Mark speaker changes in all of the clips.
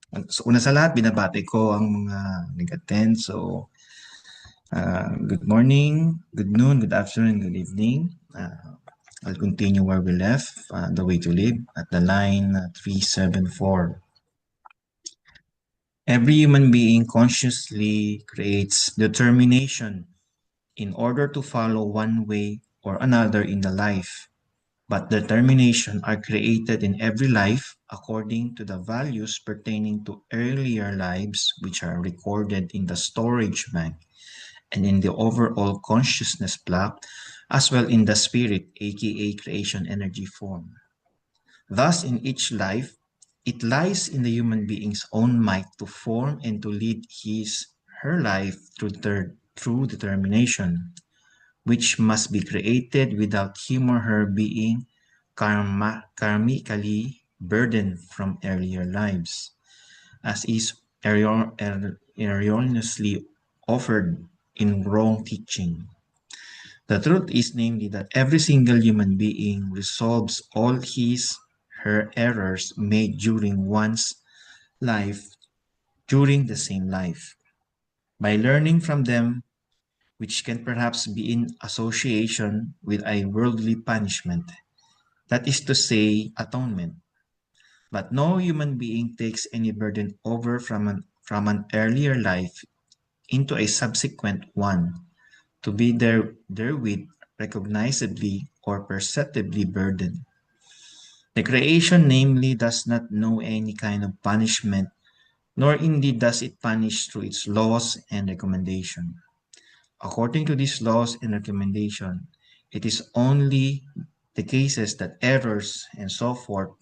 Speaker 1: So, una sa lahat, binabati ko ang mga nag-attend. So, good morning, good noon, good afternoon, good evening. I'll continue where we left, the way to live at the line 374. Every human being consciously creates determination in order to follow one way or another in the life. But determination are created in every life according to the values pertaining to earlier lives, which are recorded in the storage bank and in the overall consciousness block, as well in the spirit, aka creation energy form. Thus, in each life, it lies in the human being's own might to form and to lead her life through determination, which must be created without him or her being karmically burdened from earlier lives, as is erroneously offered in wrong teaching. The truth is namely that every single human being resolves all her errors made during one's life during the same life. By learning from them, which can perhaps be in association with a worldly punishment, that is to say, atonement. But no human being takes any burden over from an earlier life into a subsequent one, to be therewith recognizably or perceptibly burdened. The creation, namely, does not know any kind of punishment, nor indeed does it punish through its laws and recommendation. According to these laws and recommendation, it is only the cases that errors and so forth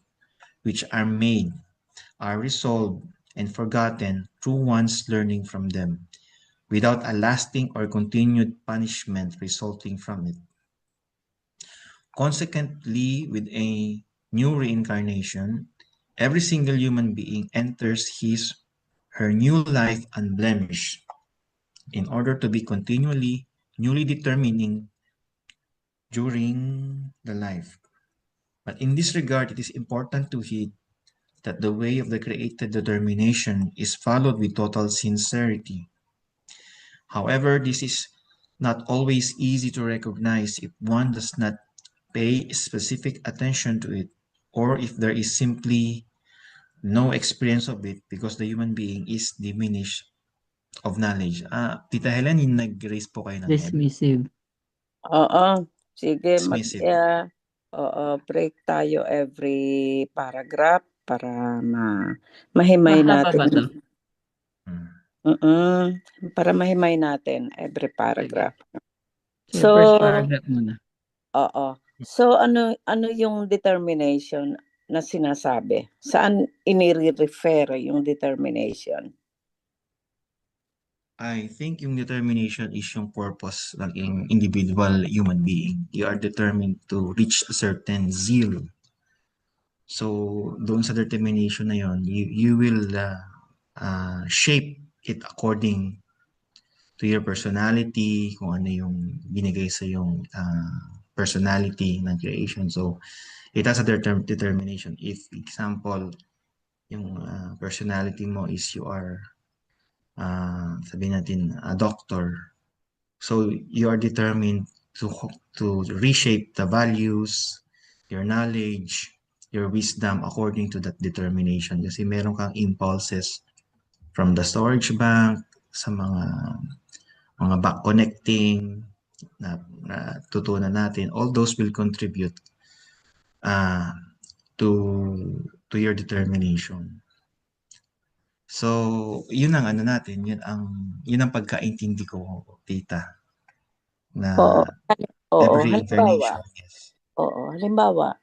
Speaker 1: which are made are resolved and forgotten through one's learning from them, without a lasting or continued punishment resulting from it. Consequently, with a new reincarnation, every single human being enters her new life unblemished in order to be continually newly determining during the life. But in this regard, it is important to heed that the way of the created determination is followed with total sincerity. However, this is not always easy to recognize if one does not pay specific attention to it, or if there is simply no experience of it because the human being is diminished of knowledge. Tita Helen, yung nag-raise po kayo ng hand?
Speaker 2: Dismissive.
Speaker 3: Oo, sige
Speaker 1: Dismissive.
Speaker 3: oo, break tayo every paragraph para mahimay
Speaker 2: Mahaba
Speaker 3: natin.
Speaker 2: ba 'to?
Speaker 3: Para mahimay natin every
Speaker 2: Sige.
Speaker 3: paragraph.
Speaker 2: So, first paragraph muna.
Speaker 3: Oo. So ano yung determination na sinasabi? Saan inire-refer yung determination?
Speaker 1: I think yung determination is yung purpose ng individual human being. You are determined to reach a certain zeal. So, doon sa determination na yon, you will shape it according to your personality, kung ano yung binigay sa yung personality ng creation. So, it has a determination. If, example, yung personality mo is you are sabihin natin, a doctor. So, you are determined to reshape the values, your knowledge, your wisdom according to that determination. Kasi meron kang impulses from the storage bank, sa mga back connecting na tutunan natin. All those will contribute uh, to to your determination. So, yun ang ano natin, yun ang pagkaintindi ko, tita, na
Speaker 3: Oo.
Speaker 1: every
Speaker 3: Halimbawa,
Speaker 1: incarnation, yes.
Speaker 3: halimbawa,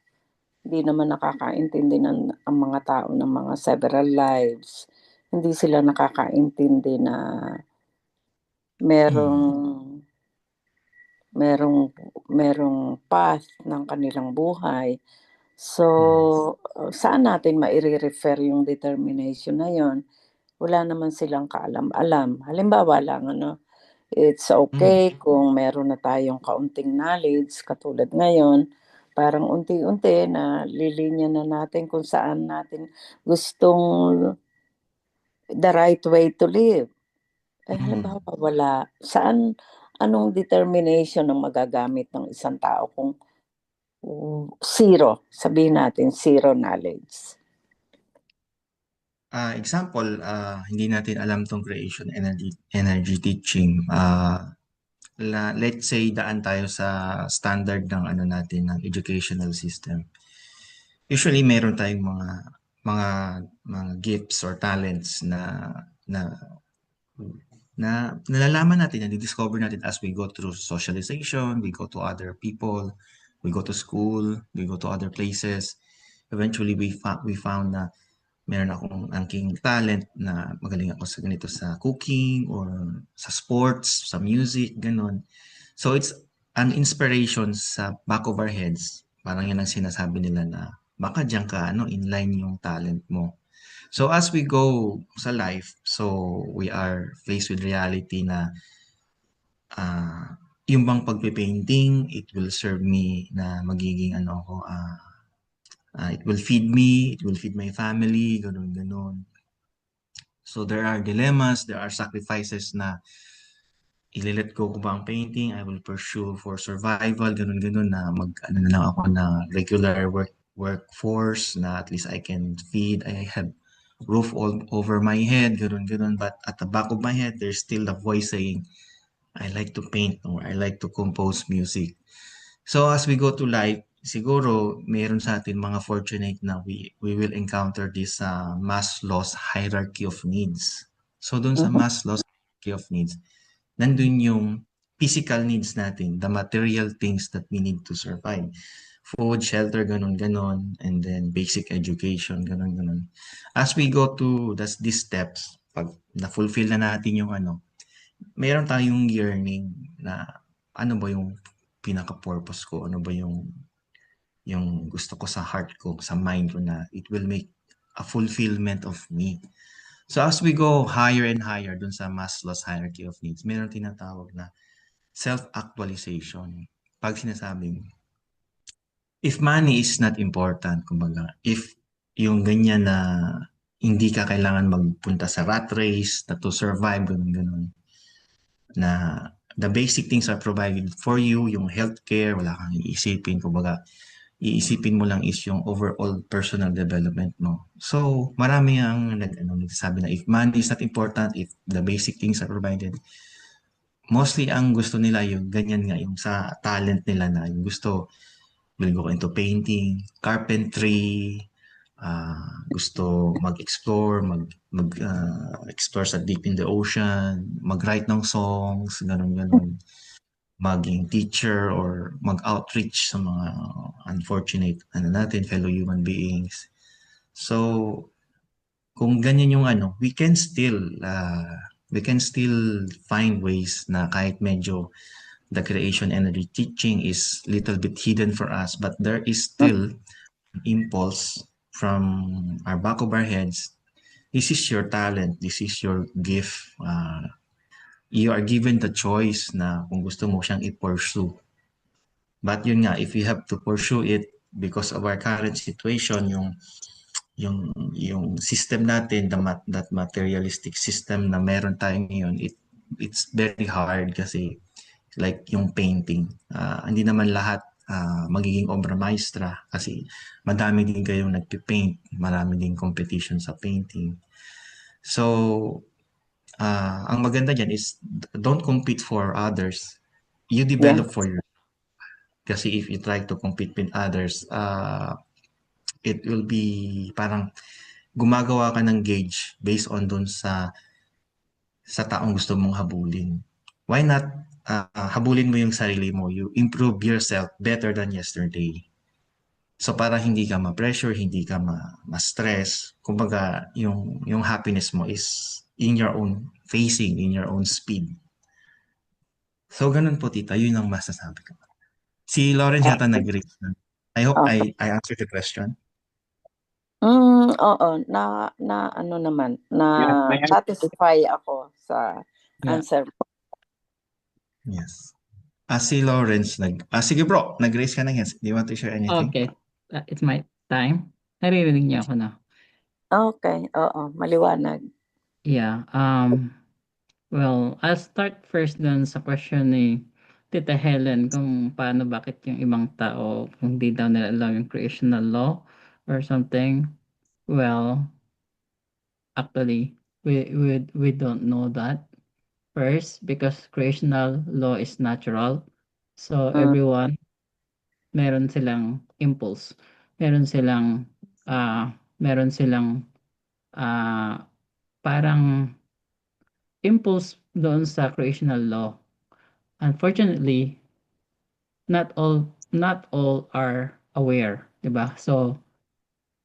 Speaker 3: hindi naman nakakaintindi ang mga tao ng mga several lives. Hindi sila nakakaintindi na merong merong merong path ng kanilang buhay. So, saan natin maire-refer yung determination na yon? Wala naman silang kaalam-alam. Halimbawa lang, it's okay kung meron na tayong kaunting knowledge, katulad ngayon, parang unti-unti na lilinya na natin kung saan natin gustong the right way to live. Halimbawa wala, anong determination ang magagamit ng isang tao kung zero, sabihin natin zero knowledge.
Speaker 1: Example, hindi natin alam tong creation energy teaching. Let's say daan tayo sa standard ng ano natin ng educational system. Usually meron tayong mga gifts or talents na nalalaman natin, na discover natin as we go through socialization, we go to other people, we go to school, we go to other places. Eventually, we found na meron akong angking talent na magaling ako sa ganito sa cooking or sa sports, sa music, ganun. So it's an inspiration sa back of our heads. Parang yan ang sinasabi nila na baka diyan ka, inline yung talent mo. So as we go sa life, so we are faced with reality na yung bang pagpe-painting, it will serve me na magiging it will feed me, it will feed my family, ganun. So there are dilemmas, there are sacrifices na ililet go ko ba ang painting, I will pursue for survival, ganun na na lang ako na regular workforce na at least I can feed, I have roof all over my head, ganun. But at the back of my head, there's still the voice saying, I like to paint or I like to compose music. So as we go to life, siguro meron sa atin mga fortunate na we will encounter this Maslow's hierarchy of needs. So doon sa Maslow's hierarchy of needs, nandun yung physical needs natin, the material things that we need to survive. Food, shelter, ganun, and then basic education, ganun. As we go to these steps, pag na-fulfill na natin yung meron tayong yearning na ano ba yung pinaka-purpose ko, ano ba yung gusto ko sa heart ko, sa mind ko na it will make a fulfillment of me. So as we go higher and higher dun sa Maslow's hierarchy of needs, meron tinatawag na self-actualization. Pag sinasabing, if money is not important, kumbaga, if yung ganyan na hindi ka kailangan magpunta sa rat race to survive, ganun, na the basic things are provided for you, yung healthcare, wala kang iisipin, kumbaga, iisipin mo lang is yung overall personal development mo. So, marami ang nagsasabi na if money is not important, if the basic things are provided, mostly ang gusto nila yung ganyan nga, yung sa talent nila na yung gusto will go into painting, carpentry, gusto mag-explore, explore sa deep in the ocean, mag-write ng songs, ganun. Maging teacher or mag-outreach sa mga unfortunate fellow human beings. So, kung ganyan yung we can still find ways na kahit medyo the creation energy teaching is little bit hidden for us, but there is still impulse from our back of our heads. This is your talent, this is your gift. You are given the choice na kung gusto mo siyang i-pursue. But yun nga, if you have to pursue it because of our current situation, yung system natin, that materialistic system na meron tayo ngayon, it's very hard kasi like yung painting. Hindi naman lahat magiging obra maestra kasi madami din kayong nagpipaint, marami din competition sa painting. So, ang maganda dyan is don't compete for others. You develop for yourself. Kasi if you try to compete with others, it will be parang gumagawa ka ng gauge based on dun sa taong gusto mong habulin. Why not habulin mo yung sarili mo? You improve yourself better than yesterday. So para hindi ka ma-pressure, hindi ka ma-stress. Kumbaga, yung happiness mo is in your own facing, in your own speed. So ganun po tita, yun ang masasabi ko. Si Lawrence yata nag-raise na. I hope I answered the question.
Speaker 3: Oo, na naman, satisfy ako sa answer mo.
Speaker 1: Yes. Si Lawrence sige bro, nag-raise ka na yan. Do you want to share anything?
Speaker 2: Okay. It's my time. Naririnig niya ako na.
Speaker 3: Okay, oo, maliwanag.
Speaker 2: Yeah, well, I'll start first dun sa question ni Tita Helen kung paano, bakit yung ibang tao kung di daw nila alam yung creational law or something. Well, actually, we don't know that first because creational law is natural. So
Speaker 3: Mm,
Speaker 2: everyone, meron silang impulse. Meron silang meron silang ah parang impulse doon sa creational law. Unfortunately, not all are aware, 'di ba? So,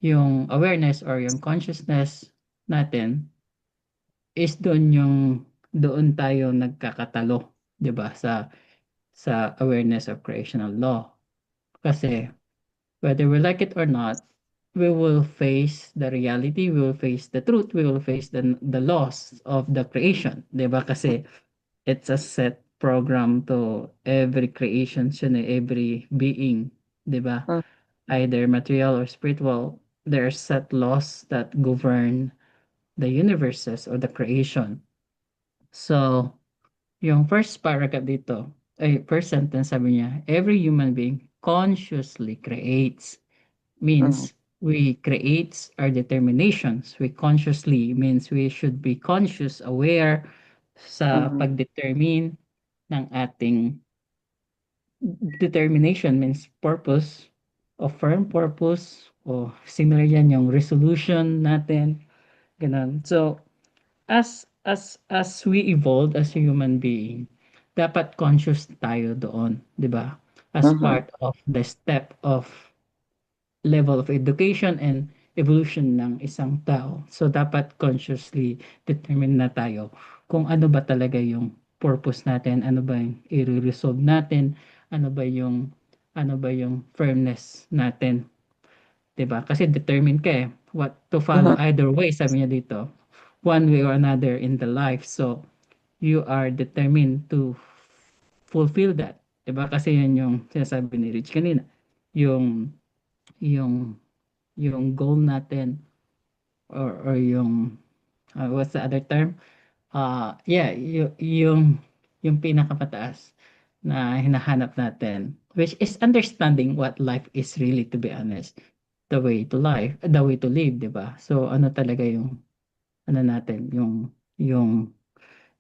Speaker 2: yung awareness or yung consciousness natin is doon tayo nagkakatalo, 'di ba? Sa awareness of creational law. Kasi whether we like it or not, we will face the reality, we will face the truth, we will face the loss of the creation, 'di ba? Kasi it's a set program to every creation, every being, 'di ba?
Speaker 3: mm,
Speaker 2: Either material or spiritual, there are set laws that govern the universes or the creation. So, yung first paragraph dito, ay first sentence sabi niya, every human being consciously creates.
Speaker 3: mm,
Speaker 2: Means we creates our determinations. We consciously means we should be conscious, aware sa
Speaker 3: mm,
Speaker 2: pagdetermine ng ating determination means purpose o firm purpose o similar yan yung resolution natin, ganun. So, as we evolve as a human being, dapat conscious tayo doon, 'di ba? As
Speaker 3: mhm,
Speaker 2: part of the step of level of education and evolution ng isang tao. So, dapat consciously determine na tayo kung ano ba talaga yung purpose natin, ano ba yung i-resolve natin, ano ba yung firmness natin, 'di ba? Kasi determine ka eh, what to follow
Speaker 3: mhm,
Speaker 2: either way, sabi niya dito, one way or another in the life. So, you are determined to fulfill that, 'di ba? Kasi yan yung sinasabi ni Rich kanina, yung yung yung goal natin or yung what's the other term? Yeah, yung pinakamataas na hinahanap natin, which is understanding what life is really, to be honest. The way to live, 'di ba? So ano talaga yung ano natin,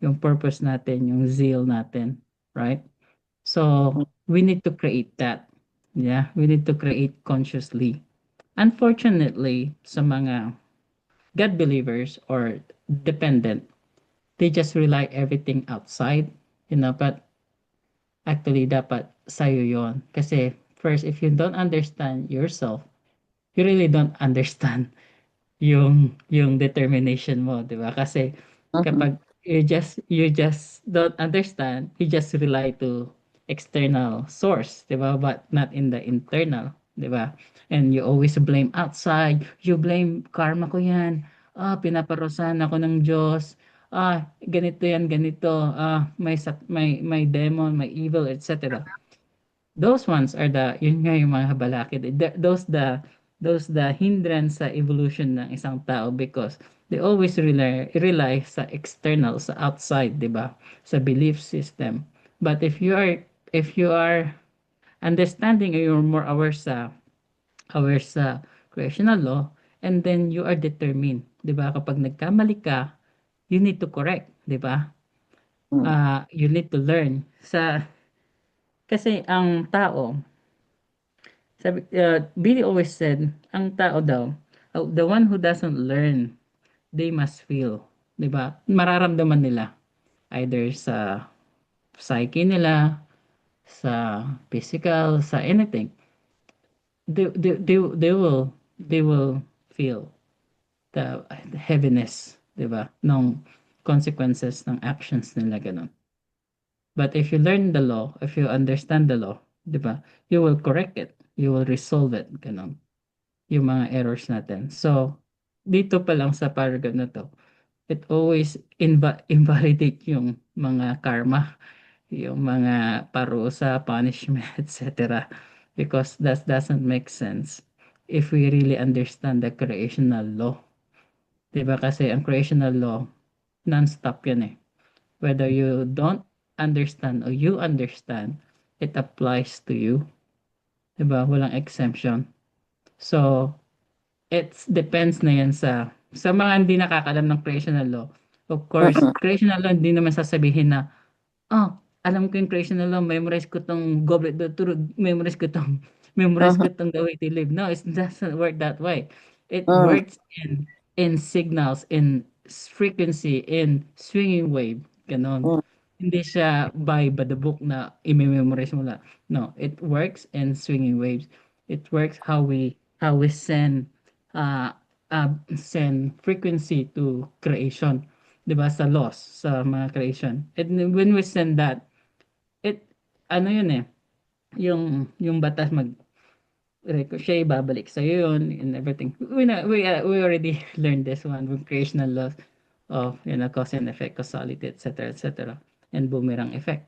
Speaker 2: yung purpose natin, yung zeal natin, right? So we need to create that. Yeah, we need to create consciously. Unfortunately, sa mga God believers or dependent, they just rely everything outside, but actually dapat sa'yo yon. Kasi first, if you don't understand yourself, you really don't understand yung determination mo, 'di ba? Kasi
Speaker 3: mhm,
Speaker 2: kapag you just don't understand, you just rely to external source, 'di ba? But not in the internal, 'di ba? And you always blame outside, you blame karma ko 'yan. Pinaparusahan ako ng Diyos. Ganito 'yan, ganito. May demon, may evil, etc. Those ones are yun nga yung mga habalakid. Those the hindrance sa evolution ng isang tao because they always rely sa external, sa outside, 'di ba? Sa belief system. But if you are understanding, or you're more aware sa creational law, and then you are determined, 'di ba? Kapag nagkamali ka, you need to correct, 'di ba?
Speaker 3: mm,
Speaker 2: You need to learn kasi ang tao, Billy always said, ang tao daw, the one who doesn't learn, they must feel. 'Di ba? Mararamdaman nila. Either sa psyche nila, sa physical, sa anything. They will feel the heaviness, 'di ba? Nung consequences ng actions nila, ganun. But if you learn the law, if you understand the law, 'di ba? You will correct it. You will resolve it, ganun. Yung mga errors natin. So, dito pa lang sa paragraph na to, it always invalidate yung mga karma, yung mga parusa, punishment, etc. Because that doesn't make sense if we really understand the creational law. 'Di ba? Kasi ang creational law, non-stop yan eh. Whether you don't understand or you understand, it applies to you. Diba? Walang exemption. So, it depends na yan sa mga hindi nakakalam ng creational law. Of course,
Speaker 3: Mm-mm.
Speaker 2: creational law hindi naman sasabihin na, oh, alam ko yung creational law, memorize ko tong goblet do turud, memorize
Speaker 3: Mhm.
Speaker 2: ko tong the way to live. No, it doesn't work that way. It
Speaker 3: Mm.
Speaker 2: works in signals, in frequency, in swinging wave, ganon.
Speaker 3: Mm.
Speaker 2: Hindi siya by the book na i-memorize mo lang. No, it works in swinging waves. It works how we send frequency to creation, 'di ba, sa laws, sa mga creation. And when we send that, it ano yun eh, yung batas ricochet, babalik sa yun and everything. We already learned this one with creational laws of cause and effect, causality, etc., etc., and boomerang effect.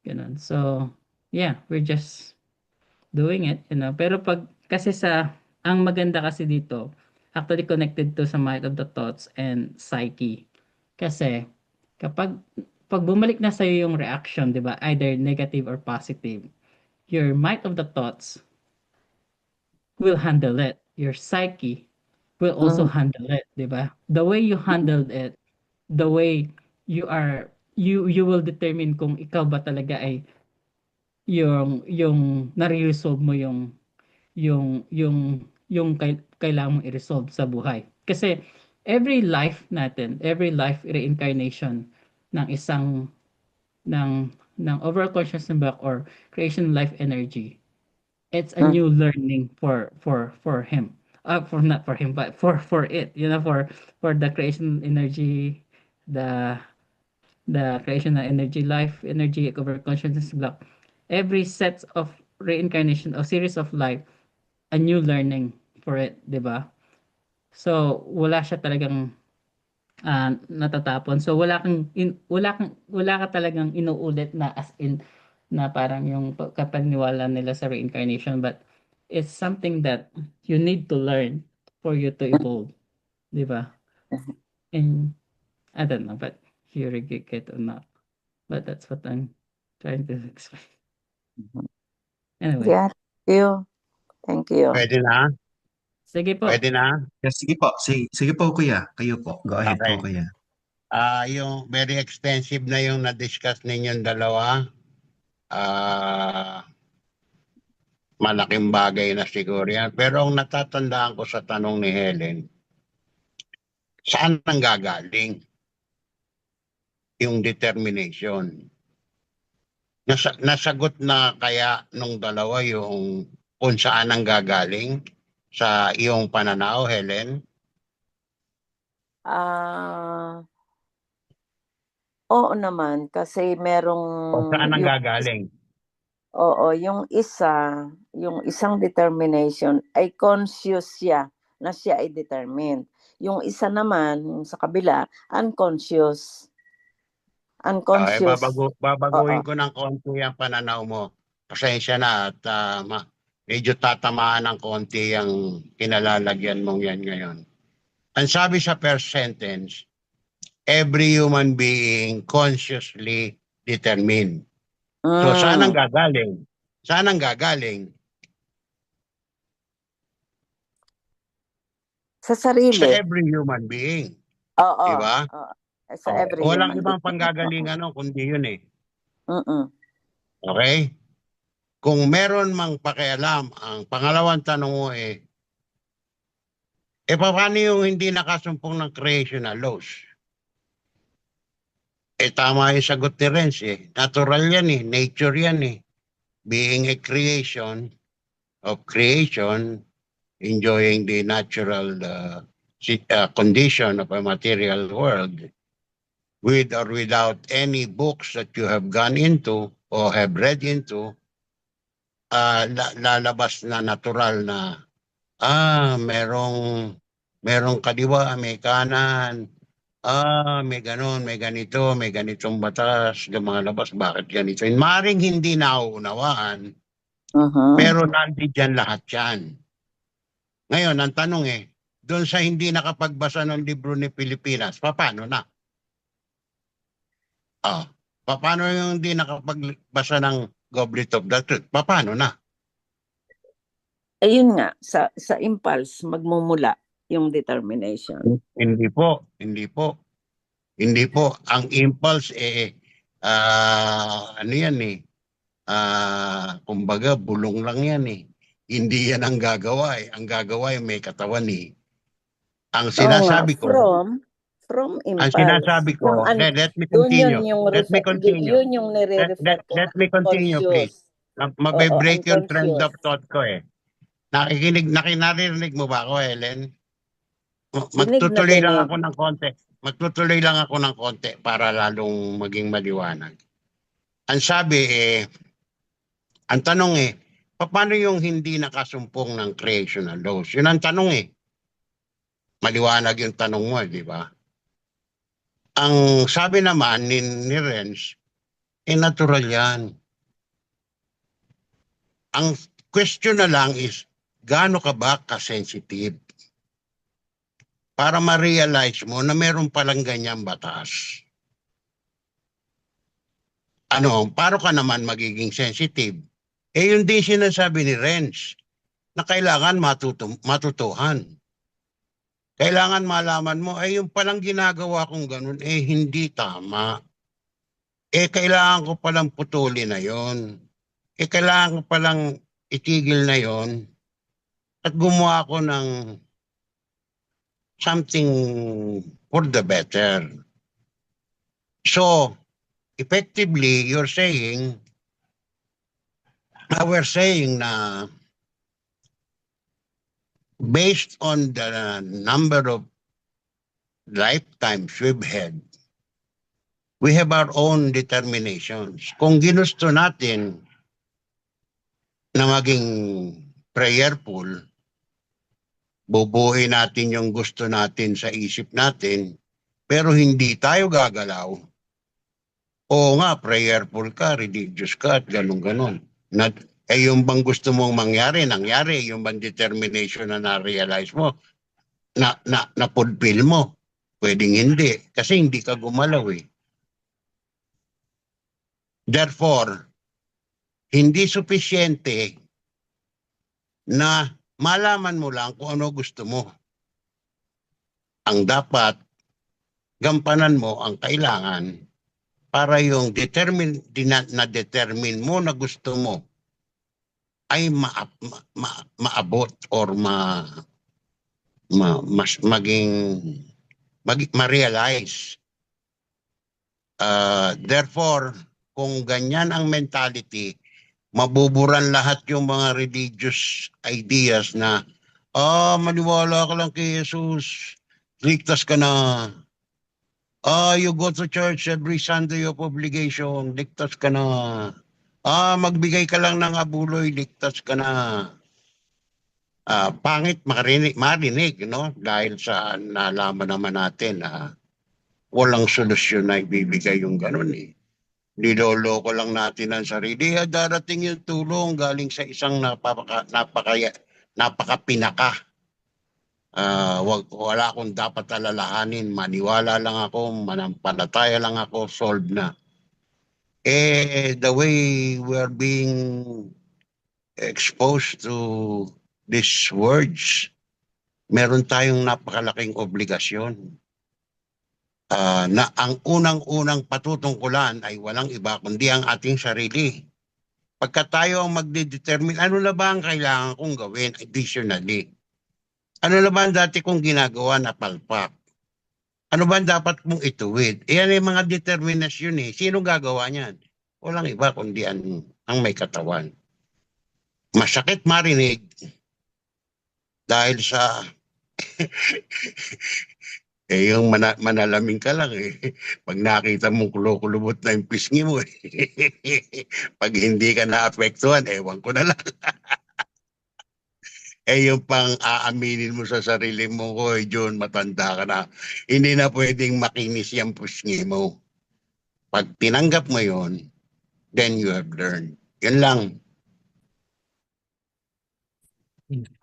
Speaker 2: Ganun. So, yeah, we're just doing it. Pero pag kasi ang maganda kasi dito, actually connected to sa mind of the thoughts and psyche. Kasi kapag pag bumalik na sa yung reaction, 'di ba? Either negative or positive. Your mind of the thoughts will handle it. Your psyche will also
Speaker 3: Mhm.
Speaker 2: handle it, 'di ba? The way you handled it, the way you will determine kung ikaw ba talaga ay yung nare-resolve mo yung kailangan mong i-resolve sa buhay. Kasi every life natin, every life reincarnation ng isang ng ng overall consciousness back or creation life energy, it's a
Speaker 3: Mm.
Speaker 2: new learning for him. For not for him, but for it, for the creation energy, the creation of energy, life energy over consciousness block. Every set of reincarnation or series of life, a new learning for it, 'di ba? So wala siya talagang natatapon. So wala ka talagang inuulit na as in na parang yung kapaniwala nila sa reincarnation, but it's something that you need to learn for you to evolve, 'di ba? And I don't know, but you regret it or not. But that's what I'm trying to explain. Anyway,
Speaker 3: Yeah, thank you. Thank you.
Speaker 4: Pwede na?
Speaker 2: sige po.
Speaker 4: Pwede na?
Speaker 1: Yes, sige po. Sige po, kuya. Kayo po. Go ahead po,
Speaker 4: Okay.
Speaker 1: kuya.
Speaker 4: Yung very extensive na yung na-discuss ninyong dalawa. Malaking bagay na siguro yan. Pero ang natatandaan ko sa tanong ni Helen, saan nang gagaling yung determination? Nasagot na kaya nung dalawa yung kung saan ang gagaling sa iyong pananaw, Helen?
Speaker 3: Oo naman kasi merong
Speaker 4: O saan ang gagaling?
Speaker 3: Oo, yung isang determination ay conscious siya na siya ay determined. Yung isa naman sa kabila, unconscious. Unconscious.
Speaker 4: Babaguhin ko ng konti ang pananaw mo. Pasensya na at medyo tatamaan ng konti ang kinalalagyan mong yan ngayon. Ang sabi sa first sentence, every human being consciously determined. So saan ang gagaling? Saan ang gagaling?
Speaker 3: Sa sarili.
Speaker 4: Sa every human being.
Speaker 3: Oo.
Speaker 4: Diba?
Speaker 3: Sa every
Speaker 4: Walang
Speaker 3: human
Speaker 4: ibang
Speaker 3: being.
Speaker 4: panggagalingan kundi yun eh.
Speaker 3: Mm-mm.
Speaker 4: Okay? Kung meron mang pakialam, ang pangalawang tanong mo paano yung hindi nakasumpong ng creational laws? Tama yung sagot ni Renz Natural yan nature yan Being a creation of creation, enjoying the natural condition of a material world, with or without any books that you have gone into or have read into, lalabas na natural na merong kaliwa, may kanan, may ganon, may ganito, may ganitong batas, lumalabas, bakit ganito? Maring hindi nauunawaan, pero nandiyan lahat yan. Ngayon, ang tanong doon sa hindi nakapagbasa ng libro ni Pilipinas, paano na? Ah, paano yung hindi nakapagbasa ng Goblet of the Truth? Paano na?
Speaker 3: Ayun nga, sa impulse, magmumula yung determination.
Speaker 4: Hindi po, hindi po. Hindi po. Ang impulse, ano yan eh, kumbaga, bulong lang yan eh. Hindi yan ang gagawa eh. Ang gagawa ay may katawan eh. Ang
Speaker 3: Oo nga,
Speaker 4: sinasabi ko,
Speaker 3: from
Speaker 4: ang
Speaker 3: impulse.
Speaker 4: sinasabi ko, let me continue. Let me continue.
Speaker 3: Yun yung nire-refer ko
Speaker 4: Let
Speaker 3: na
Speaker 4: me continue, please.
Speaker 3: unconscious. Oo,
Speaker 4: Mabe-break yung trend of
Speaker 3: unconscious.
Speaker 4: thought ko eh. Nakinarinig mo ba ako, Helen?
Speaker 3: Dinig na
Speaker 4: Magtutuloy lang
Speaker 3: dinig.
Speaker 4: ako ng konti. Magtutuloy lang ako ng konti para lalong maging maliwanag. Ang sabi ang tanong paano yung hindi nakasumpong ng creational laws? Yun ang tanong Maliwanag yung tanong mo, di ba? Ang sabi naman ni Renz, natural yan. Ang question na lang is, gaano ka ba ka-sensitive? Para ma-realize mo na meron palang ganyang batas. Paano ka naman magiging sensitive? Yun din sinasabi ni Renz, na kailangan matutuhan. Kailangan malaman mo, yung palang ginagawa kong ganun, hindi tama. Kailangan ko palang putulin na yon. Kailangan ko palang itigil na yon at gumawa ko ng something for the better. So, effectively, we're saying na based on the number of lifetimes we've had, we have our own determinations. Kung ginusto natin na maging prayerful, bubuhay natin yung gusto natin sa isip natin, pero hindi tayo gagalaw. Oo nga, prayerful ka, religious ka, at ganun-ganun. Yung bang gusto mong nangyari, yung bang determination na na-realize mo, na-fulfill mo. Pwedeng hindi, kasi hindi ka gumalaw Therefore, hindi sufisyente na malaman mo lang kung ano gusto mo. Ang dapat, gampanan mo ang kailangan para yung determine mo na gusto mo ay maabot or ma-realize. Therefore, kung ganyan ang mentality, mabuburan lahat yung mga religious ideas na, maniwala ka lang kay Jesus, ligtas ka na. You go to church every Sunday of obligation, ligtas ka na. Magbigay ka lang ng abuloy, ligtas ka na. Pangit marinig, no? Dahil sa nalaman naman natin na walang solusyon na ibibigay yung ganun Niloloko lang natin ang sarili. Darating yung tulong galing sa isang napaka-pinaka. Wala akong dapat alalahanin. Maniwala lang ako, manampalataya lang ako, solve na. The way we're being exposed to these words, meron tayong napakalaking obligasyon. Na ang unang-unang patutungkulan ay walang iba kundi ang ating sarili. Pagka tayo ang magde-determine, ano na ba ang kailangan kong gawin additionally? Ano na ba ang dati kong ginagawa na palpak? Ano ba ang dapat mong ituwid? Yan ay mga determinasyon Sino gagawa niyan? Walang iba kundi ang may katawan. Masakit marinig dahil sa yung manalaming ka lang Pag nakita mong kulo-kulubot na yung pisngi mo Pag hindi ka naapektuhan, ewan ko na lang. Yung pang aaminin mo sa sarili mo, John, matanda ka na. Hindi na pwedeng makinis yung pisngi mo. Pag tinanggap mo yon, then you have learned. Yun lang.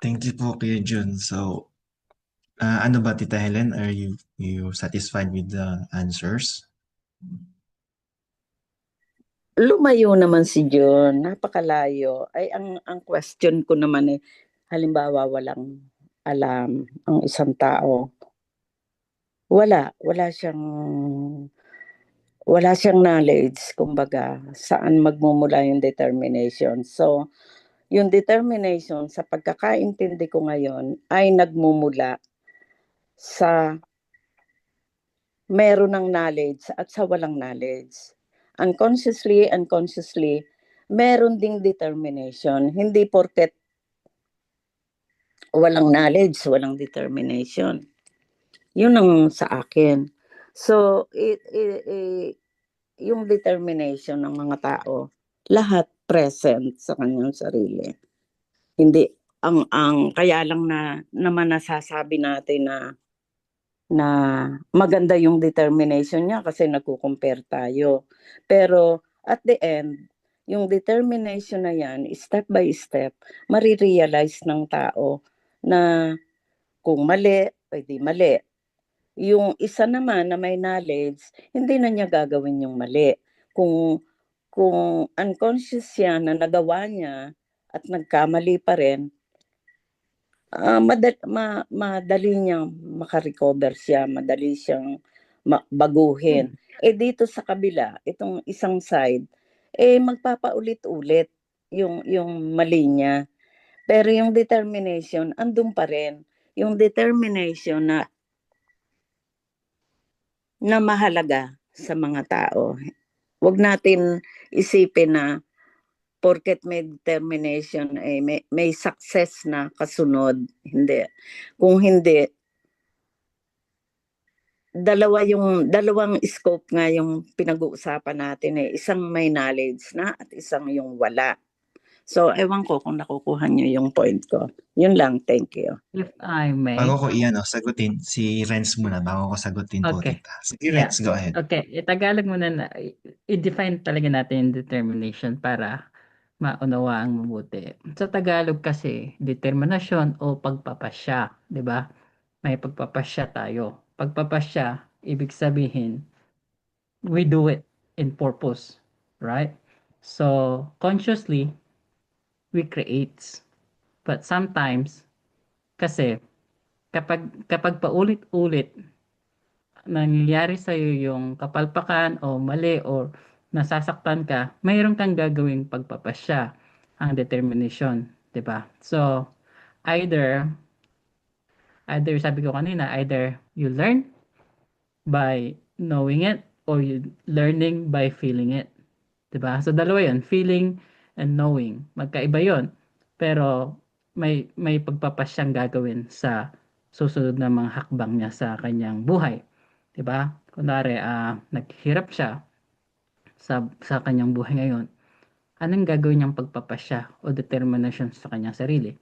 Speaker 1: Thank you po, Kuya Jun. So, ano ba, Tita Helen? Are you satisfied with the answers?
Speaker 3: lumayo naman si John, napakalayo. Ay, ang question ko naman halimbawa walang alam ang isang tao. Wala siyang knowledge, kumbaga, saan magmumula yung determination. So, yung determination sa pagkakaintindi ko ngayon ay nagmumula sa meron ng knowledge at sa walang knowledge. Unconsciously, meron ding determination. Hindi porket walang knowledge, walang determination. Yun ang sa akin. So, yung determination ng mga tao, lahat present sa kanyang sarili. Hindi, kaya lang naman nasasabi natin na maganda yung determination niya kasi nagko-compare tayo. Pero at the end, yung determination na yan, step by step, marirealize ng tao na kung mali, pwede mali. Yung isa naman na may knowledge, hindi na niya gagawin yung mali. Kung unconscious siya na nagawa niya at nagkamali pa rin, madali niyang makarecover siya, madali siyang baguhin. Dito sa kabila, itong isang side, magpapaulit-ulit yung mali niya. Pero yung determination, andun pa rin. Yung determination na mahalaga sa mga tao. Huwag natin isipin na porket may determination may success na kasunod. Hindi. Kung hindi, dalawang scope nga yung pinag-uusapan natin isang may knowledge na at isang yung wala. So, ewan ko kung nakukuha niyo yung point ko. Yun lang, thank you.
Speaker 2: If I may.
Speaker 1: Bago ko sagutin, si Renz muna, bago ko sagutin po,
Speaker 2: Okay.
Speaker 1: tita. Sige, Renz, go ahead.
Speaker 2: Okay, Tagalog muna na, i-define talaga natin yung determination para maunawaan mabuti. Sa Tagalog kasi, determinasyon o pagpapasya, di ba? May pagpapasya tayo. Pagpapasya, ibig sabihin, we do it in purpose, right? So, consciously, we create. But sometimes, kasi, kapag paulit-ulit, nangyayari sa'yo yung kapalpakan o mali or nasasaktan ka, mayroon kang gagawing pagpapasya, ang determination, 'di ba? So, either sabi ko kanina, either you learn by knowing it or you learning by feeling it. 'Di ba? So, dalawa 'yon, feeling and knowing. Magkaiba 'yon. Pero may pagpapasyang gagawin sa susunod na mga hakbang niya sa kanyang buhay. 'Di ba? Kunwari, naghihirap siya sa kanyang buhay ngayon. Anong gagawin niyang pagpapasya o determination sa kanyang sarili?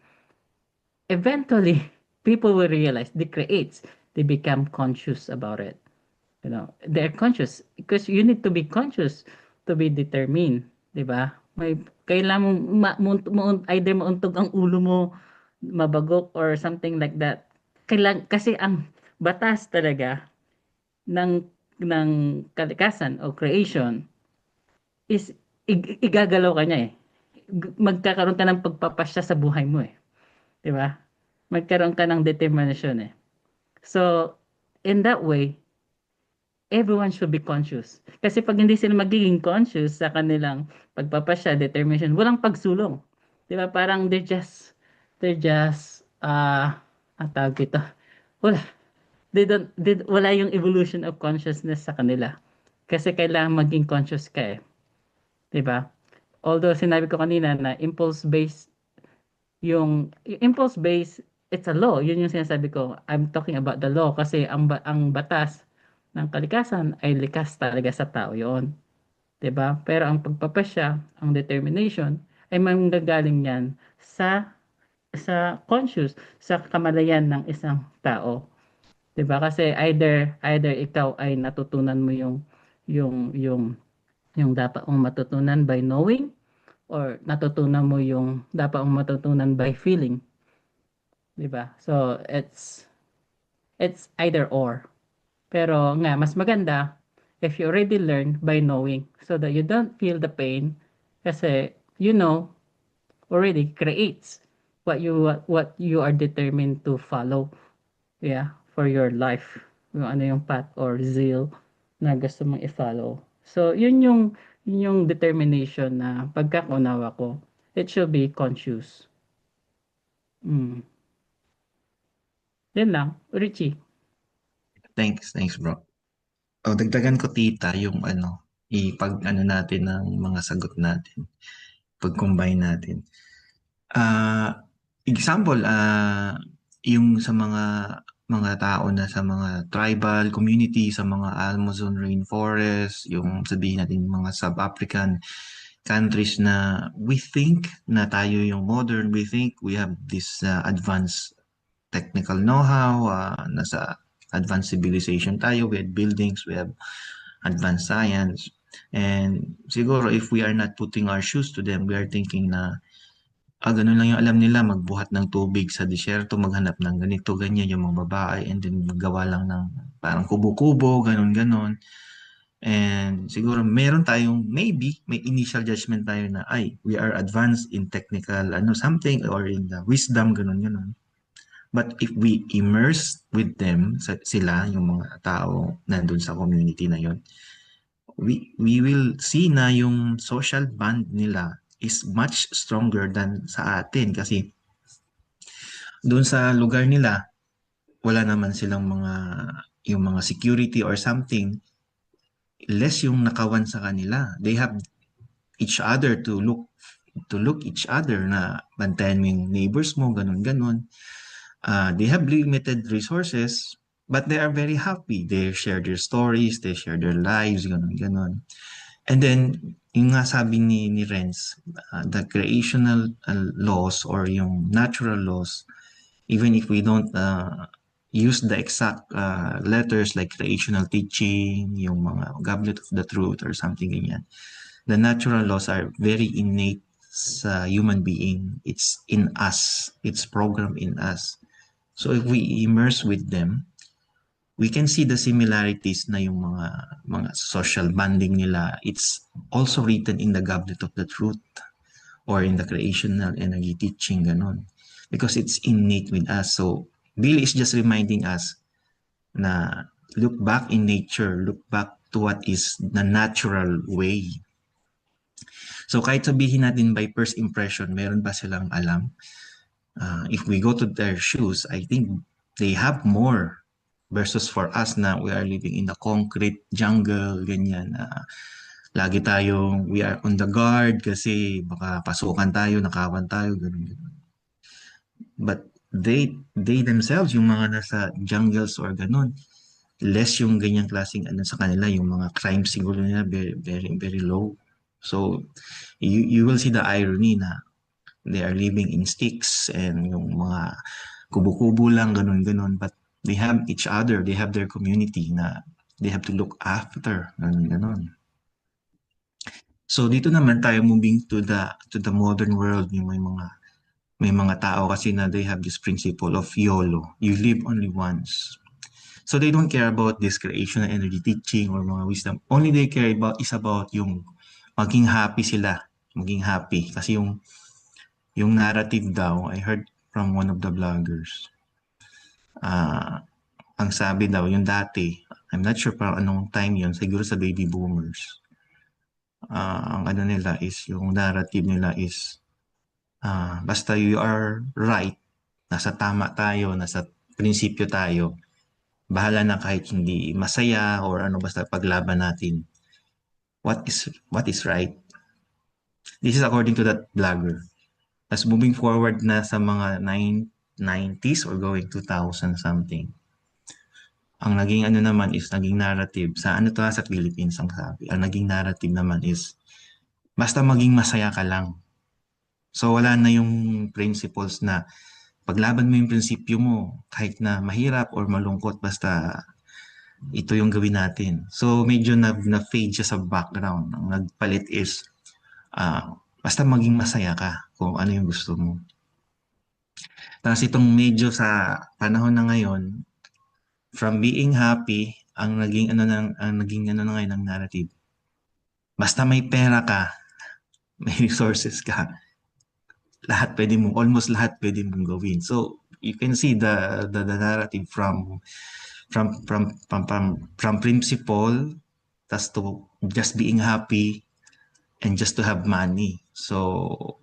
Speaker 2: Eventually, people will realize, they become conscious about it. You know, they're conscious because you need to be conscious to be determined, 'di ba? Kailangan mo either mauntog ang ulo mo, mabagok or something like that. Kasi ang batas talaga ng kalikasan o creation is igagalaw ka niya magkakaroon ka ng pagpapasya sa buhay mo 'di ba? Magkaroon ka ng determination So, in that way, everyone should be conscious. Kasi pag hindi sila magiging conscious sa kanilang pagpapasya, determination, walang pagsulong. 'Di ba? Parang they're just ang tawag ito. Wala. Wala yung evolution of consciousness sa kanila. Kasi kailangan maging conscious ka 'di ba? Although sinabi ko kanina na impulse-based, it's a law. Yun yung sinasabi ko. I'm talking about the law kasi ang batas ng kalikasan ay likas talaga sa tao yon. 'Di ba? Pero ang pagpapasya, ang determination ay manggagaling yan sa conscious, sa kamalayan ng isang tao. 'Di ba? Kasi either ikaw ay natutunan mo yung dapat mong matutunan by knowing or natutunan mo yung dapat mong matutunan by feeling. 'Di ba? So, it's either or. Pero nga, mas maganda if you already learn by knowing so that you don't feel the pain kasi you know already creates what you are determined to follow, yeah, for your life. Yung ano yung path or zeal na gusto mong i-follow. So, yun yung determination na pagkakunawa ko, it should be conscious. Mm. Yan lang, Richie.
Speaker 1: Thanks, bro. O, dagdagan ko tita yung ipag natin ng mga sagot natin. Pag-combine natin. Example, yung sa mga tao na sa mga tribal community, sa mga Amazon rainforest, yung sabihin natin mga sub-African countries na we think na tayo yung modern, we think we have this advanced technical know-how, nasa advanced civilization tayo, we have buildings, we have advanced science. And siguro if we are not putting our shoes to them, we are thinking na ganun lang yung alam nila, magbuhat ng tubig sa disyerto, maghanap ng ganito, ganyan yung mga babae, and then maggawa lang ng parang kubo-kubo, ganun-ganon. And siguro meron tayong, maybe, may initial judgment tayo na, we are advanced in technical, something, or in the wisdom, ganun-ganon. But if we immerse with them, sila, yung mga tao nandun sa community na yun, we will see na yung social bond nila is much stronger than sa atin kasi doon sa lugar nila wala naman silang yung mga security or something, less yung nakawan sa kanila. They have each other to look each other na bantayan mo yung neighbors mo, ganun. They have limited resources but they are very happy. They share their stories, they share their lives, ganun. And then, yung nga sabi ni Renz, the creational laws or yung natural laws, even if we don't use the exact letters like creational teaching, yung mga goblet of the truth or something ganyan, the natural laws are very innate sa human being. It's in us. It's programmed in us. So if we immerse with them, we can see the similarities na yung mga social bonding nila. It's also written in the goblet of the truth or in the creational energy teaching, ganon. Because it's innate with us. So Billy is just reminding us na look back in nature, look back to what is the natural way. So kahit sabihin natin by first impression, meron ba silang alam? If we go to their shoes, I think they have more versus for us na we are living in the concrete jungle, ganyan. Lagi tayong, we are on the guard kasi baka pasukan tayo, nakawan tayo, ganun. But they themselves, yung mga nasa jungles or ganun, less yung ganyang klaseng sa kanila, yung mga crime siguro nila very, very, very low. So, you will see the irony na they are living in sticks and yung mga kubo-kubo lang, ganun-ganun. But they have each other, they have their community na they have to look after, ganun-ganun. So dito naman tayo moving to the modern world, yung may mga tao kasi na they have this principle of YOLO. You live only once. So they don't care about this creational energy teaching or mga wisdom. Only they care about is about yung maging happy sila. Maging happy. Kasi yung narrative daw, I heard from one of the vloggers. Ang sabi daw, yung dati, I'm not sure pa anong time yun, siguro sa baby boomers. Ang ano nila is, yung narrative nila is, basta you are right, nasa tama tayo, nasa prinsipyo tayo, bahala na kahit hindi masaya or basta paglaban natin. What is right? This is according to that blogger. As moving forward na sa mga 90s or going 2000 something, ang naging naman is naging narrative sa sa Philippines ang sabi. Ang naging narrative naman is basta maging masaya ka lang. So wala na yung principles na paglaban mo yung prinsipyo mo kahit na mahirap or malungkot, basta ito yung gawin natin. So medyo na-fade siya sa background. Ang nagpalit is basta maging masaya ka kung ano yung gusto mo. Tapos itong medyo sa panahon na ngayon, from being happy, ang naging ano na ngayon ng narrative. Basta may pera ka, may resources ka, almost lahat pwede mong gawin. So you can see the narrative from principle, tas to just being happy and just to have money. So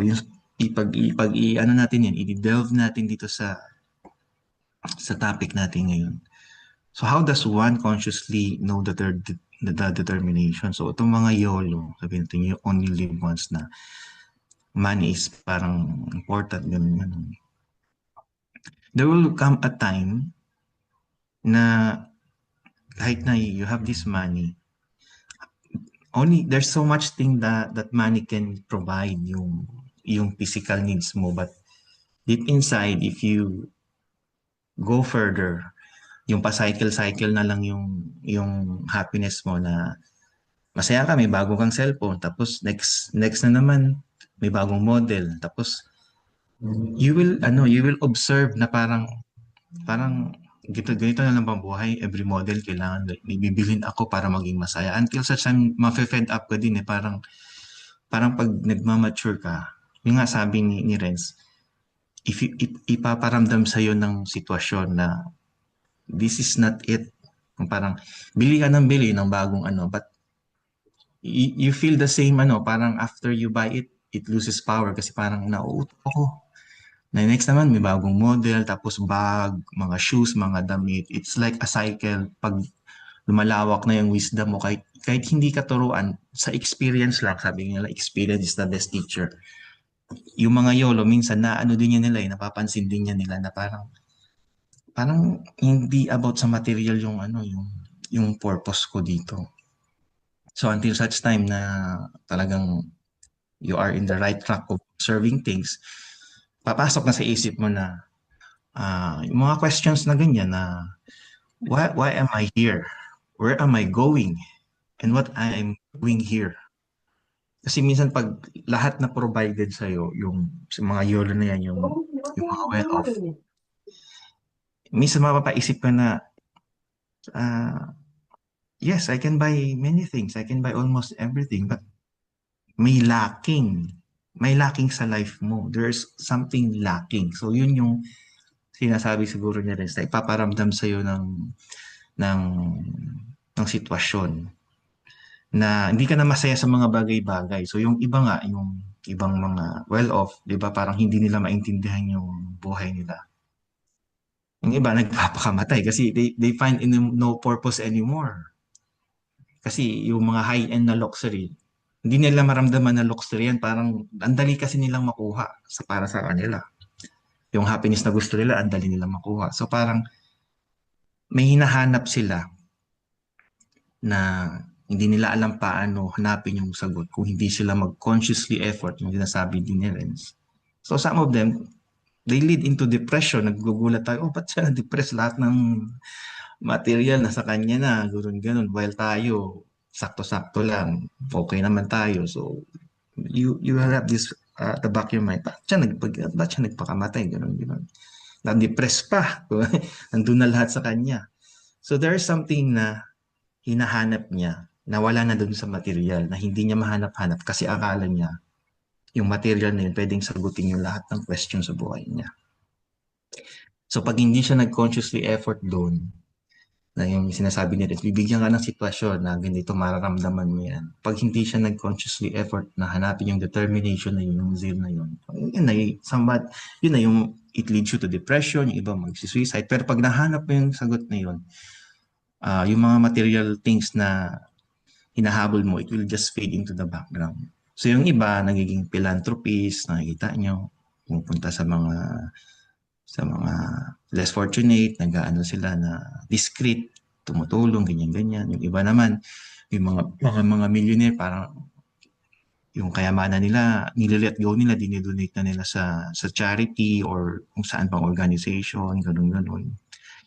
Speaker 1: yung ano natin yan, i-delve natin dito sa topic natin ngayon. So how does one consciously know the determination? So itong mga YOLO, sabihin natin you only live once na money is parang important, ganun. There will come a time na kahit na you have this money, there's so much thing that money can provide, yung physical needs mo, but deep inside, if you go further, yung pa-cycle na lang yung happiness mo, na masaya ka, may bago kang cellphone, tapos next na naman may bagong model, tapos you will observe na parang ganito na lang bang buhay, every model kailangan may bibilhin ako para maging masaya, until such time ma-fed up ka din parang pag nagmamature ka, yung nga sabi ni Renz, if ipaparamdam sa'yo ng sitwasyon na this is not it, parang bili ka ng bagong but you feel the same parang after you buy it, it loses power kasi parang nauuto ako. Na next naman may bagong model, tapos bag, mga shoes, mga damit. It's like a cycle. Pag lumalawak na yung wisdom mo, kahit hindi ka turuan, sa experience lang, sabi nila, experience is the best teacher. Yung mga YOLO, minsan din yan nila, napapansin din yan nila na parang hindi about sa material yung purpose ko dito. So until such time na talagang you are in the right track of observing things, papasok na sa isip mo na yung mga questions na ganyan na why am I here? Where am I going? And what I am doing here? Kasi minsan pag lahat na provided sa'yo, yung sa mga YOLO na yan, yung mga well-off, minsan mapapaisip ka na yes, I can buy many things. I can buy almost everything, but may lacking sa life mo. There's something lacking. So yun yung sinasabi siguro niya rin, ipaparamdam sa'yo ng sitwasyon na hindi ka na masaya sa mga bagay-bagay. So yung iba nga, yung ibang mga well-off, di ba, parang hindi nila maintindihan yung buhay nila. Yung iba nagpapakamatay kasi they find no purpose anymore. Kasi yung mga high-end na luxury, hindi nila maramdaman na luxury yan. Parang andali kasi nilang makuha para sa kanila. Yung happiness na gusto nila, andali nilang makuha. So parang may hinahanap sila na hindi nila alam paano hanapin yung sagot kung hindi sila mag-consciously effort, yung sinasabi din ni Renz. So some of them, they lead into depression. Naggugulat tayo, ba't siya na-depress? Lahat ng material nasa kanya na, ganun. While tayo, sakto-sakto lang, okay naman tayo. So you have this at the back of your mind, ba't siya nagpakamatay? Ganun. Na-depress pa. Nandun na lahat sa kanya. So there is something na hinahanap niya na wala na dun sa material, na hindi niya mahanap-hanap kasi akala niya yung material na yun pwedeng sagutin yung lahat ng question sa buhay niya. So pag hindi siya nag-consciously effort doon, na yung sinasabi niya rin, bibigyan ka ng sitwasyon na ganito mararamdaman mo yan. Pag hindi siya nag-consciously effort na hanapin yung determination na yun, yung zeal na yun, yun na yung it leads you to depression, yung iba mag-suicide. Pero pag nahanap mo yung sagot na yun, yung mga material things na hinahabol mo, it will just fade into the background. So yung iba, nagiging philanthropist, nakikita nyo, pumupunta sa mga less fortunate, nag-aano sila na discreet, tumutulong, ganyan-ganyan. Yung iba naman, yung mga millionaire, parang yung kayamanan nila, nililet go nila, dinidonate na nila sa charity or kung saan pang organization, ganun-ganun.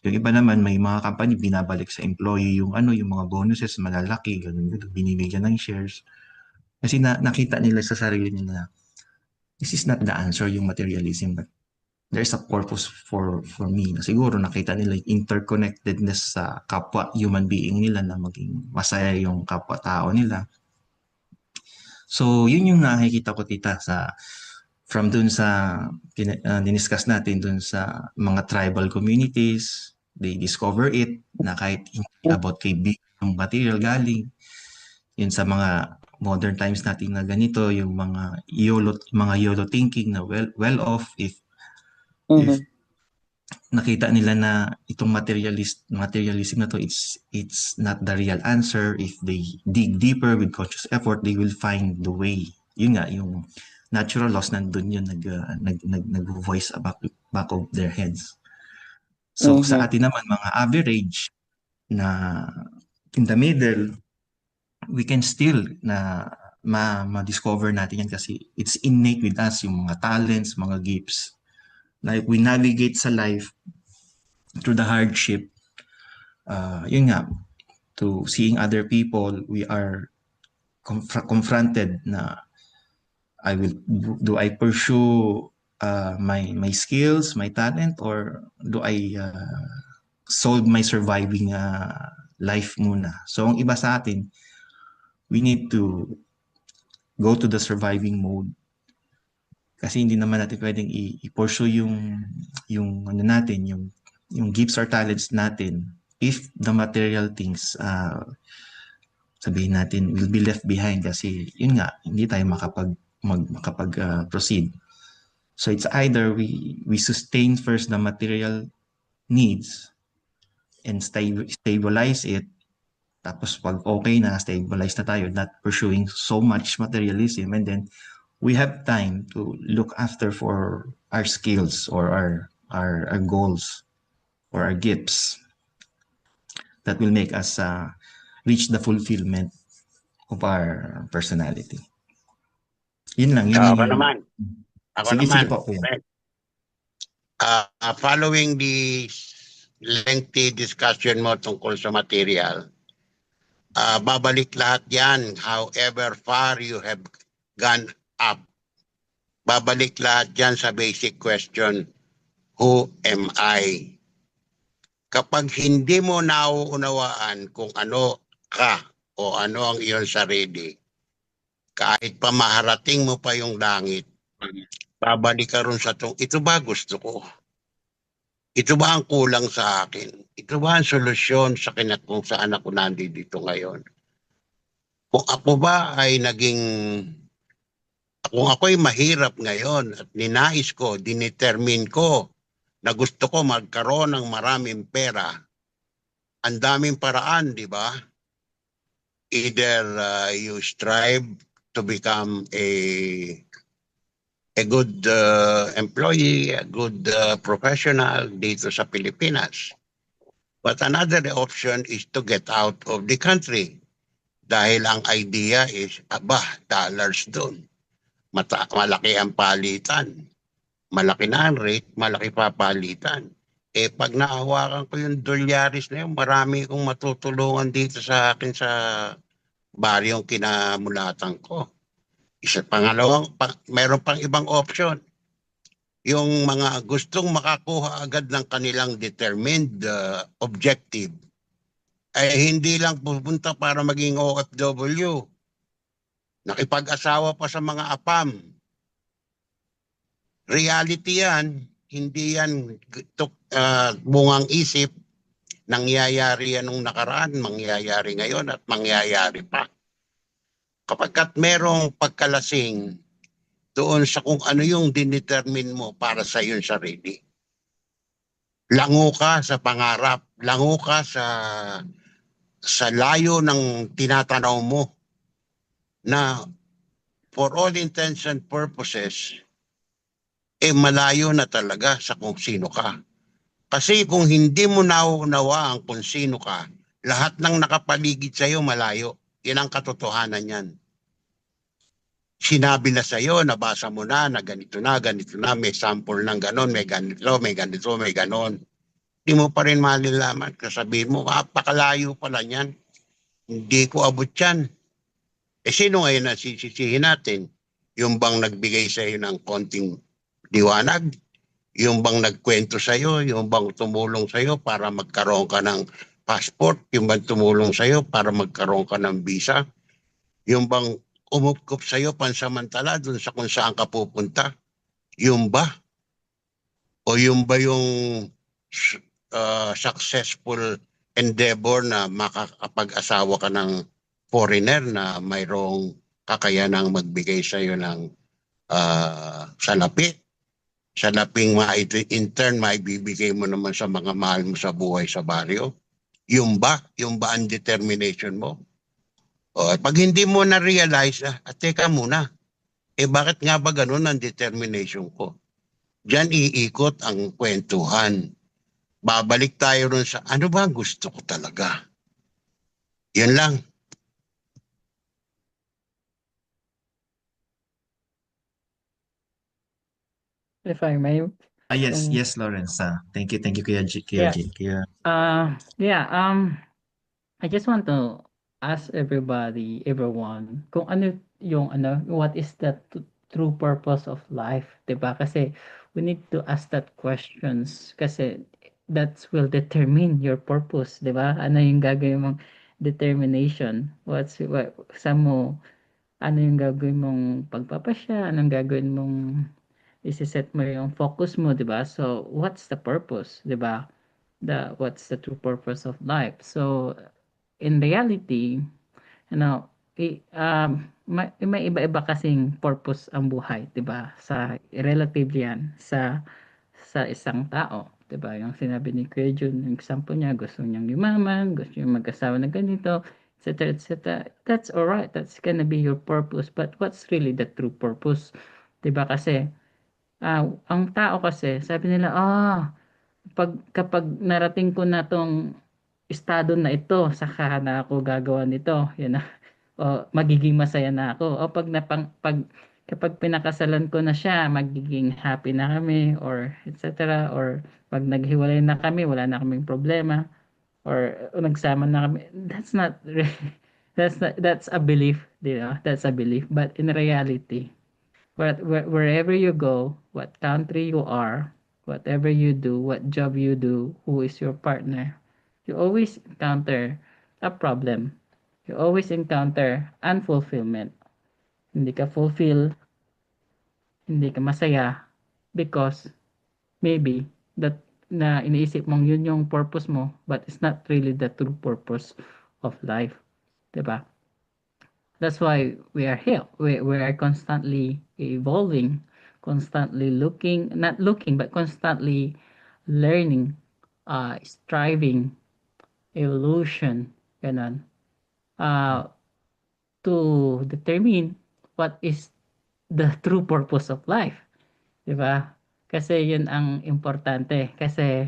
Speaker 1: Yung iba naman, may mga company binabalik sa employee yung mga bonuses malalaki, ganun-ganun, binibigyan ng shares. Kasi nakita nila sa sarili nila, this is not the answer, yung materialism, but there's a purpose for me na siguro nakita nila yung interconnectedness sa kapwa human being nila na maging masaya yung kapwa tao nila. So, yun yung nakikita ko, tita, from dun sa diniscuss natin dun sa mga tribal communities. They discover it na kahit hindi about kay big yung material galing, yun sa mga modern times natin na ganito, yung mga YOLO thinking na well off if nakita nila na itong materialism na to, it's not the real answer. If they dig deeper with conscious effort, they will find the way. Yun nga, yung natural laws nandun yun nag-voice back of their heads. So sa atin naman, mga average na in the middle, we can still na ma-discover natin yan kasi it's innate with us, yung mga talents, mga gifts. Like we navigate sa life through the hardship, yun nga, to seeing other people, we are confronted na do I pursue my skills, my talent, or do I solve my surviving life muna? So ang iba sa atin, we need to go to the surviving mode. Kasi hindi naman natin pwedeng i-pursue yung ano natin, yung gifts or talents natin if the material things sabihin natin will be left behind kasi yun nga, hindi tayo makapag-proceed. So it's either we sustain first the material needs and stabilize it, tapos pag okay na, stabilize na tayo, not pursuing so much materialism, and then we have time to look after for our skills or our goals or our gifts that will make us reach the fulfillment of our personality. Yun lang. Yun
Speaker 4: Ako naman.
Speaker 1: Sige po.
Speaker 4: Following the lengthy discussion mo tungkol sa material, babalik lahat yan however far you have gone up. Babalik lahat yan sa basic question, who am I? Kapag hindi mo nauunawaan kung ano ka o ano ang iyong sarili, kahit pa maharating mo pa yung langit, babalik ka ron sa ito ba gusto ko? Ito ba ang kulang sa akin? Ito ba ang solusyon sa kung saan ako nandito ngayon? Kung ako ba ay kung ako'y mahirap ngayon at ninais ko, dinetermine ko na gusto ko magkaroon ng maraming pera, ang daming paraan, di ba? Either you strive to become a good employee, a good professional dito sa Pilipinas. But another option is to get out of the country. Dahil ang idea is, dollars doon. Malaki ang palitan. Malaki na ang rate, malaki pa palitan. Pag nahawakan ko yung dolyaris na yun, marami kong matutulungan dito sa akin sa baryong kinamulatan ko. Meron pang ibang option. Yung mga gustong makakuha agad ng kanilang determined objective, ay hindi lang pupunta para maging OFW. Nakipag-asawa pa sa mga APAM. Reality yan, hindi yan bungang isip. Nangyayari yan nung nakaraan, mangyayari ngayon at mangyayari pa. Kapag merong pagkalasing doon sa kung ano yung dinetermine mo para sa iyong sarili. Lango ka sa pangarap, lango ka sa layo ng tinatanaw mo na for all intents and purposes, malayo na talaga sa kung sino ka. Kasi kung hindi mo nauunawaan kung sino ka, lahat ng nakapaligid sa iyo malayo. Yan ang katotohanan yan. Sinabi na sa iyo, nabasa mo na ganito na, may sample ng ganon, may ganito, may ganon. Hindi mo pa rin malalaman. Kasabihin mo, pakalayo pala yan. Hindi ko abot yan. Sino ngayon na sisisihin natin? Yung bang nagbigay sa iyo ng konting liwanag? Yung bang nagkwento sa'yo, yung bang tumulong sa'yo para magkaroon ka ng passport, yung bang tumulong sa'yo para magkaroon ka ng visa, yung bang umupkop sa'yo pansamantala dun sa kung saan ka pupunta, yung ba? O yung ba yung successful endeavor na makakapag-asawa ka ng foreigner na mayroong kakayanang magbigay sa'yo ng salapi? Salaping in turn, maibibigay mo naman sa mga mahal mo sa buhay sa baryo? Yung ba? Yung ba ang determination mo? O, pag hindi mo na-realize, teka muna, bakit nga ba ganun ang determination ko? Diyan iikot ang kwentuhan. Babalik tayo ron sa ano ba ang gusto ko talaga? Yun lang.
Speaker 2: If I may.
Speaker 1: Yes,
Speaker 2: Um,
Speaker 1: yes, Lawrence. Thank you, Kuya
Speaker 2: Yeah.
Speaker 1: J. Kuya.
Speaker 2: Yeah, I just want to ask everyone, kung ano yung what is the true purpose of life, 'di ba? Kasi we need to ask that questions kasi that will determine your purpose, 'di ba? Ano yung gagawin mong determination? Saan mo, ano yung gagawin mong pagpapasya? Anong gagawin mong isi-set mo yung focus mo, 'di ba? So, what's the purpose, 'di ba? What's the true purpose of life? So, in reality, may iba-iba kasing purpose ang buhay, 'di ba? Relative 'yan sa isang tao, 'di ba? Yung sinabi ni Kuya Jun, yung example niya, gusto niyang yumaman, gusto niyang mag-asawa na ganito, etc., etc. That's alright. That's gonna be your purpose. But what's really the true purpose? 'Di ba? Kasi ang tao kasi, sabi nila, kapag narating ko na 'tong estado na ito, saka na ako gagawa nito, yun na, o magiging masaya na ako. O kapag pinakasalan ko na siya, magiging happy na kami, or etc. Or pag naghiwalay na kami, wala na kaming problema, or nagsama na kami. That's not that's a belief, that's a belief. But in reality, wherever you go, what country you are, whatever you do, what job you do, who is your partner, you always encounter a problem. You always encounter unfulfillment. Hindi ka fulfill, hindi ka masaya because maybe that na iniisip mong yun yung purpose mo, but it's not really the true purpose of life, 'di ba? That's why we are here. We are constantly evolving, constantly looking, not looking, but constantly learning, striving, evolution, ganon, uh, to determine what is the true purpose of life. Diba? Kasi yun ang importante. Kasi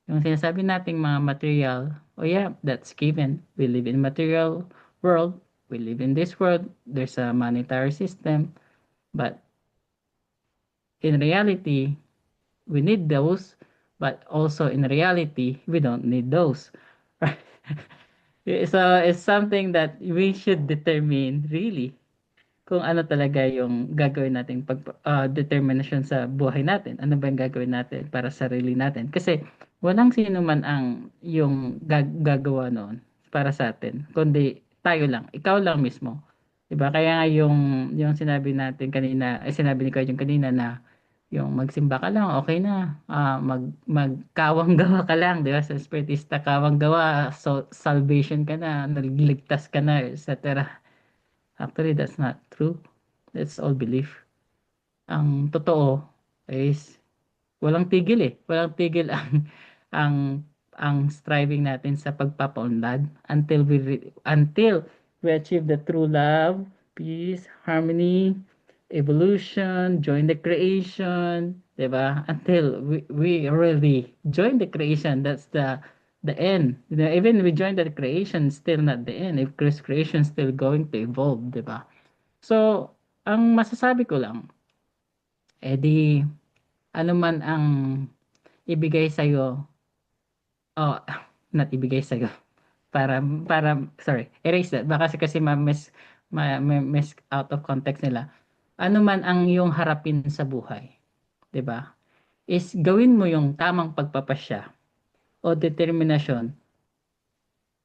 Speaker 2: yung sinasabi nating mga material, oh yeah, that's given. We live in material world. We live in this world. There's a monetary system. But in reality, we need those. But also in reality, we don't need those. Right? So it's something that we should determine really kung ano talaga yung gagawin nating determination sa buhay natin. Ano ba yung gagawin natin para sa sarili natin? Kasi walang sino man ang yung gagawa noon para sa atin, kundi tayo lang, ikaw lang mismo. 'Di ba? Kaya nga yung sinabi natin kanina, sinabi ni Kuya yung kanina na yung magsimba ka lang, okay na. Magkawang gawa ka lang, 'di ba? Sa spiritista, kawang gawa, so salvation ka na, naligtas ka na, etc. Actually, that's not true. That's all belief. Ang totoo is walang tigil eh. Walang tigil ang ang striving natin sa pagpapaunlad until we achieve the true love, peace, harmony, evolution, join the creation, 'di ba? Until we really join the creation, that's the end. Even we join the creation, still not the end. If creation still going to evolve, 'di ba? So, ang masasabi ko lang, di ano man ang ibigay sa'yo, oh, not ibigay sa'yo, sorry, erase that. Baka kasi ma-miss out of context nila. Ano man ang iyong harapin sa buhay, 'di ba? is gawin mo yung tamang pagpapasya o determinasyon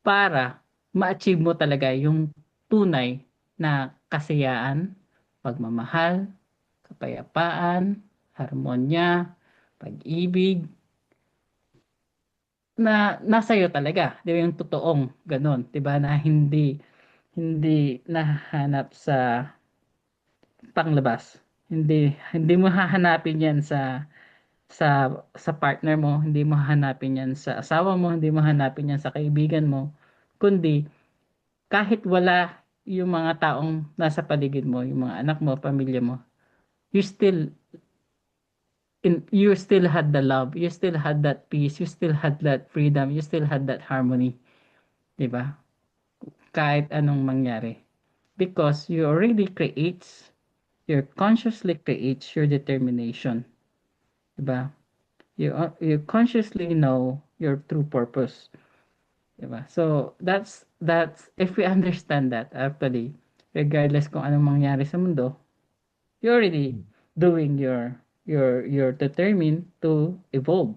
Speaker 2: para ma-achieve mo talaga yung tunay na kasayaan, pagmamahal, kapayapaan, harmonya, pag-ibig, na nasa iyo talaga, 'di ba, yung totoong gano'n, 'di ba, na hindi hindi nahahanap sa panglabas. Hindi hindi mo hahanapin 'yan sa partner mo, hindi mo hahanapin 'yan sa asawa mo, hindi mo hahanapin 'yan sa kaibigan mo, kundi kahit wala yung mga taong nasa paligid mo, yung mga anak mo, pamilya mo, you still you still had the love, you still had that peace, you still had that freedom, you still had that harmony, 'di ba? Kahit anong mangyari. Because you already creates, you consciously creates your determination, 'di ba? You consciously know your true purpose, 'di ba? So that's if we understand that actually, regardless kung anong mangyari sa mundo, you're already doing you're determined to evolve.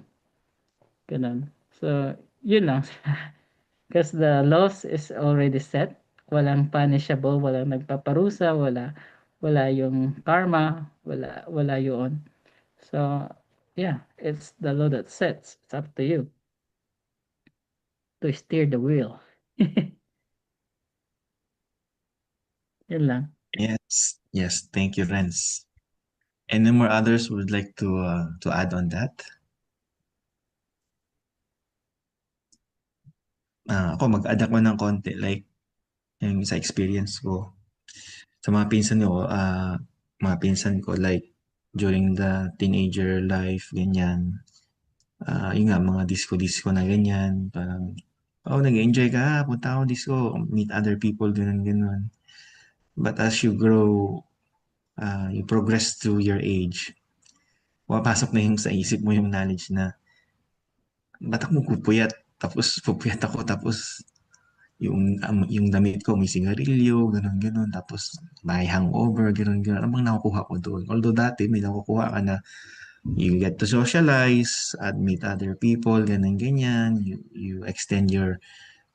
Speaker 2: Ganun. So, yun lang. Because the laws is already set. Walang punishable, walang nagpaparusa, wala yung karma, wala yun. So, yeah, it's the law that sets. It's up to you to steer the wheel. Yun lang.
Speaker 1: Yes, yes. Thank you, Renz. Any more others would like to add on that? Ako mag-add ako ng konti, like yung sa experience ko sa mga pinsan ko, like during the teenager life, ganyan. Yun nga, mga disco-disco na ganyan. Parang, nag-enjoy ka, punta ako disco, meet other people, ganun, ganun. But as you grow, you progress through your age, pumapasok na yung sa isip mo yung knowledge na, ba't ako pupuyat? Tapos, pupuyat ako, tapos, yung damit ko, may sigarilyo, ganun, ganun. Tapos, may hangover, ganun, ganun. Ano bang nakukuha ko doon? Although dati, may nakukuha ka na you get to socialize, meet other people, ganun, ganyan. You extend your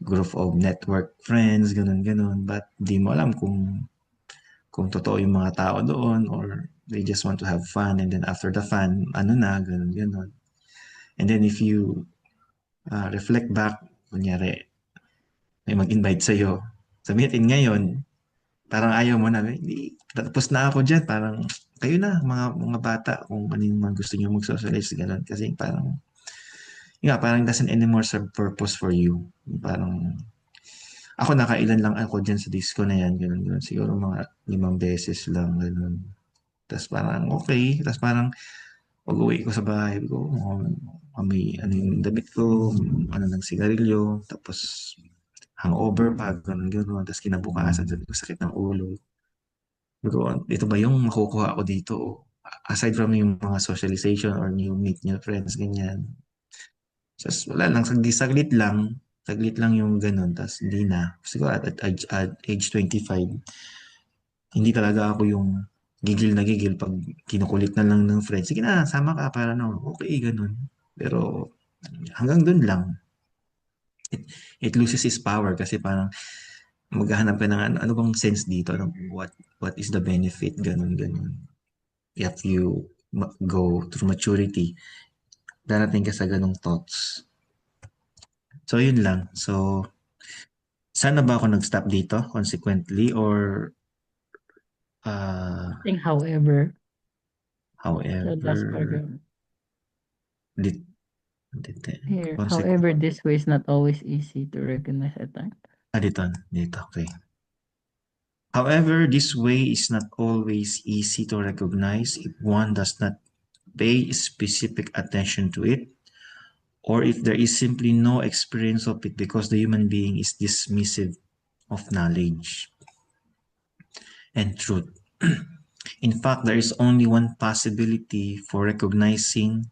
Speaker 1: group of network friends, ganun, ganun. But di mo alam kung totoo yung mga tao doon or they just want to have fun and then after the fun, ano na, ganun, ganun. And then if you reflect back, kunyari, may mag-invite sa'yo, sabihin natin ngayon, parang ayaw mo na, hindi, tapos na ako dyan, parang kayo na, mga bata, kung ano yung mga gusto nyo mag-socialize, ganun. Kasi parang, parang doesn't anymore serve purpose for you. Parang, ako nakailan lang ako dyan sa disco na yan, ganun, ganun. Siguro mga 5 beses lang, ganun. Tapos parang, okay. Tapos parang, pag-uwi ko sa bahay ko, may ano yung damit ko, ano ng sigarilyo, tapos hangover pa, ganun, ganun. Tapos kinabukasan, sabi ko, sakit ng ulo. Sabi ko, ito ba yung makukuha ko dito? Aside from yung mga socialization or meet new friends, ganyan. Tapos wala lang, saglit lang yung ganun. Tapos hindi na. Siguro at age 25, hindi talaga ako yung gigil na gigil pag kinukulit na lang ng friends. Sige na, sama ka para na, okay, ganun. Pero hanggang dun lang. It loses its power kasi parang maghahanap ka ng ano bang sense dito, what is the benefit, ganun, ganun. If you go through maturity, darating ka sa ganung thoughts. So, yun lang. So, sana ba ako nag-stop dito, consequently, or
Speaker 2: I think, however, the last
Speaker 1: however,
Speaker 2: paragraph
Speaker 1: dit,
Speaker 2: here, however, this way is not always easy to recognize at times.
Speaker 1: dito, okay. However, this way is not always easy to recognize if one does not pay specific attention to it, or if there is simply no experience of it because the human being is dismissive of knowledge and truth. In fact, there is only one possibility for recognizing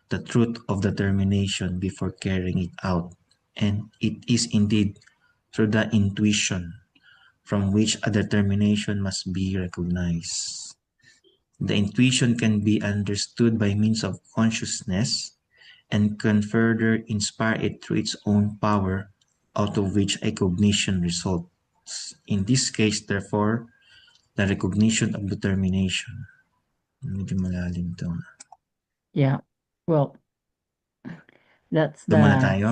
Speaker 1: the truth of determination before carrying it out, and it is indeed through the intuition from which a determination must be recognized. The intuition can be understood by means of consciousness and can further inspire it through its own power, out of which a cognition results. In this case, therefore, the recognition of determination. Medyo malalim to.
Speaker 2: Yeah. Well, that's
Speaker 1: Ito muna
Speaker 2: the
Speaker 1: tayo.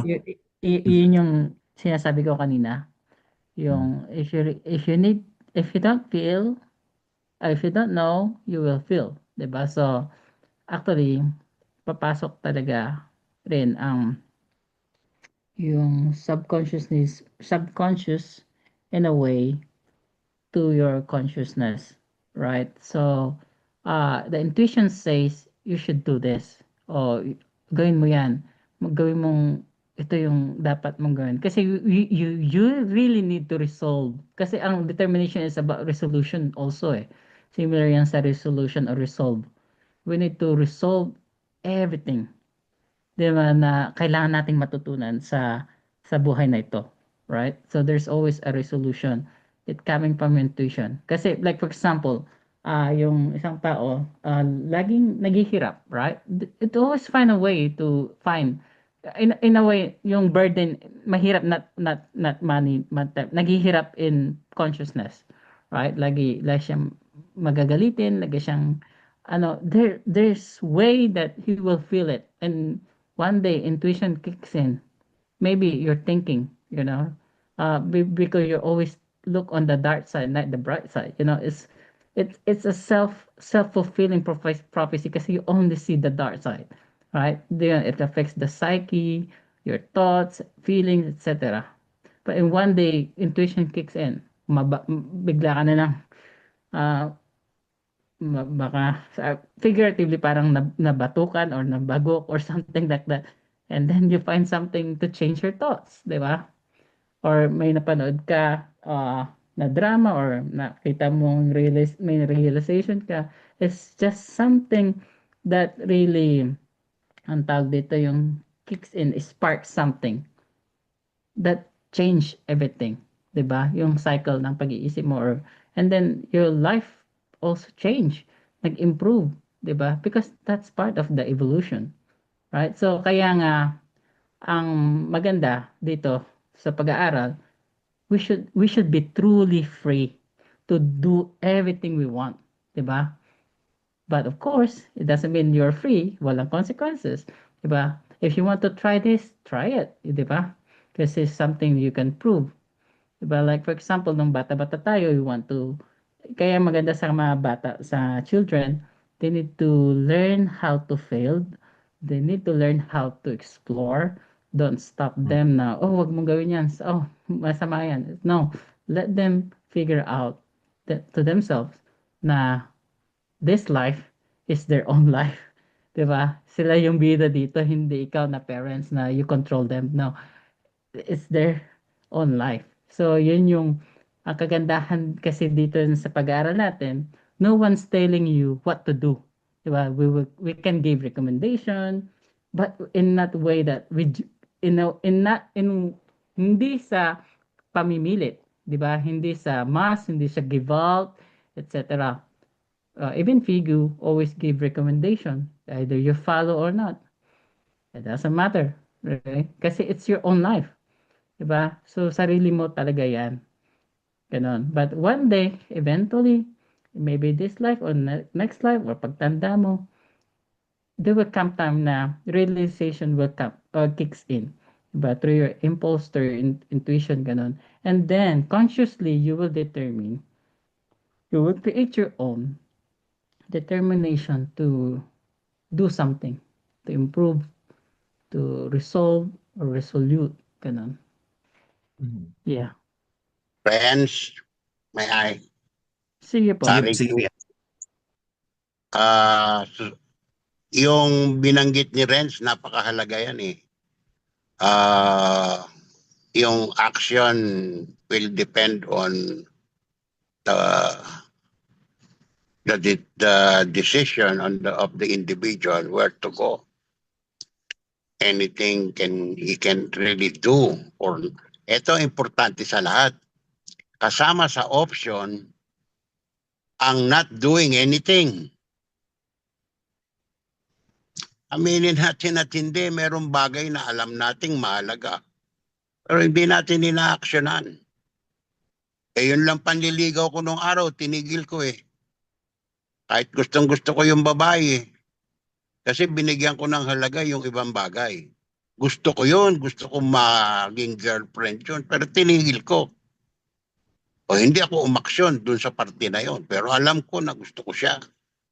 Speaker 2: yun yung sinasabi ko kanina. Yung if you don't feel, if you don't know, you will feel, 'di ba? So actually papasok talaga rin ang yung subconscious in a way to your consciousness, right? So the intuition says you should do this, o gawin mo yan, gawin mong ito yung dapat mong gawin, kasi you really need to resolve, kasi ang determination is about resolution also similar yan sa resolution or resolve. We need to resolve everything, 'di ba, na kailangan nating matutunan sa buhay na ito, right? So there's always a resolution. It coming from intuition. Kasi like for example, yung isang tao, laging naghihirap, right? It always find a way to find in a way yung burden mahirap, not money, naghihirap in consciousness, right? Lagi siyang magagalitin, lagi siyang there's way that he will feel it, and one day intuition kicks in. Maybe you're thinking, because you always look on the dark side, not the bright side. It's a self-fulfilling prophecy because you only see the dark side, right? Then it affects the psyche, your thoughts, feelings, etc. But in one day, intuition kicks in. Bigla ka na lang, baka figuratively parang nabatukan or nabagok or something like that, and then you find something to change your thoughts, di ba? Or may napanood ka na drama, or nakita mong may realization ka. It's just something that really, ang tawag dito, yung kicks in, sparks something that change everything, 'di ba? Yung cycle ng pag-iisip mo, and then your life also change, nag-improve, 'di ba? Because that's part of the evolution, right? So kaya nga ang maganda dito sa pag-aaral, we should be truly free to do everything we want, 'di ba? But of course, it doesn't mean you're free, walang consequences, 'di ba? If you want to try this, try it, 'di ba? Because it's something you can prove. 'Di ba? Like for example, nung bata-bata tayo, kaya maganda sa mga bata, sa children, they need to learn how to fail. They need to learn how to explore. Don't stop them na, oh, wag mong gawin yan. Oh, masama yan. No, let them figure out to themselves na this life is their own life. 'Di ba? Sila yung bida dito, hindi ikaw na parents na you control them. No, it's their own life. So, yun yung ang kagandahan kasi dito sa pag-aaral natin. No one's telling you what to do. 'Di ba? We can give recommendation, but in that way that hindi sa pamimilit, 'di ba? Hindi sa must, hindi sa give out, etc. Even Figu always give recommendation, either you follow or not. It doesn't matter, right? Kasi it's your own life, 'di ba? So sarili mo talaga 'yan. Ganon. But one day, eventually, maybe this life or next life or pagtanda mo, there will come time na realization will come or kicks in. But through your impulse, through your intuition, ganon. And then, consciously, you will create your own determination to do something, to improve, to resolve or resolute, ganon. Yeah.
Speaker 4: Friends, may I?
Speaker 2: Sige po.
Speaker 4: Sorry.
Speaker 1: Sige.
Speaker 4: Yung binanggit ni Renz, napakahalaga yan eh. Yung action will depend on the decision of the individual where to go. Anything he can really do. Ito importante sa lahat. Kasama sa option ang not doing anything. Aminin natin at hindi, merong bagay na alam nating mahalaga. Pero hindi natin ina-actionan. Yun lang panliligaw ko nung araw, tinigil ko eh. Kahit gustong gusto ko yung babae. Kasi binigyan ko ng halaga yung ibang bagay. Gusto ko yun, gusto ko maging girlfriend yun, pero tinigil ko. O hindi ako umaksyon dun sa parte na yun, pero alam ko na gusto ko siya.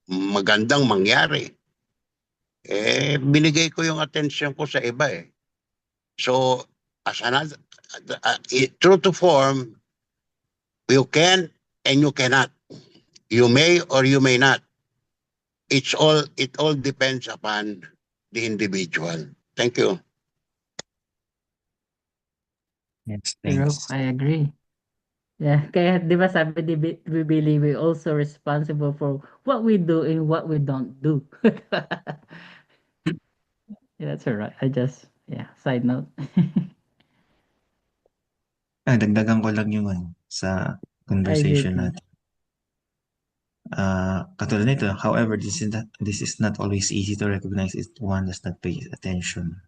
Speaker 4: Magandang mangyari. Binigay ko yung attention ko sa iba eh. So, as another, true to form, you can and you cannot. You may or you may not. It all depends upon the individual. Thank you.
Speaker 1: Yes,
Speaker 2: True,
Speaker 1: thanks.
Speaker 2: I agree. Yeah, kaya 'di ba sabi ni Billy, we also responsible for what we do and what we don't do. Yeah, that's all right. Side note.
Speaker 1: Dagdagan ko lang yung sa
Speaker 2: I agree.
Speaker 1: conversation natin. Katulad nito, however, this is not always easy to recognize if one does not pay attention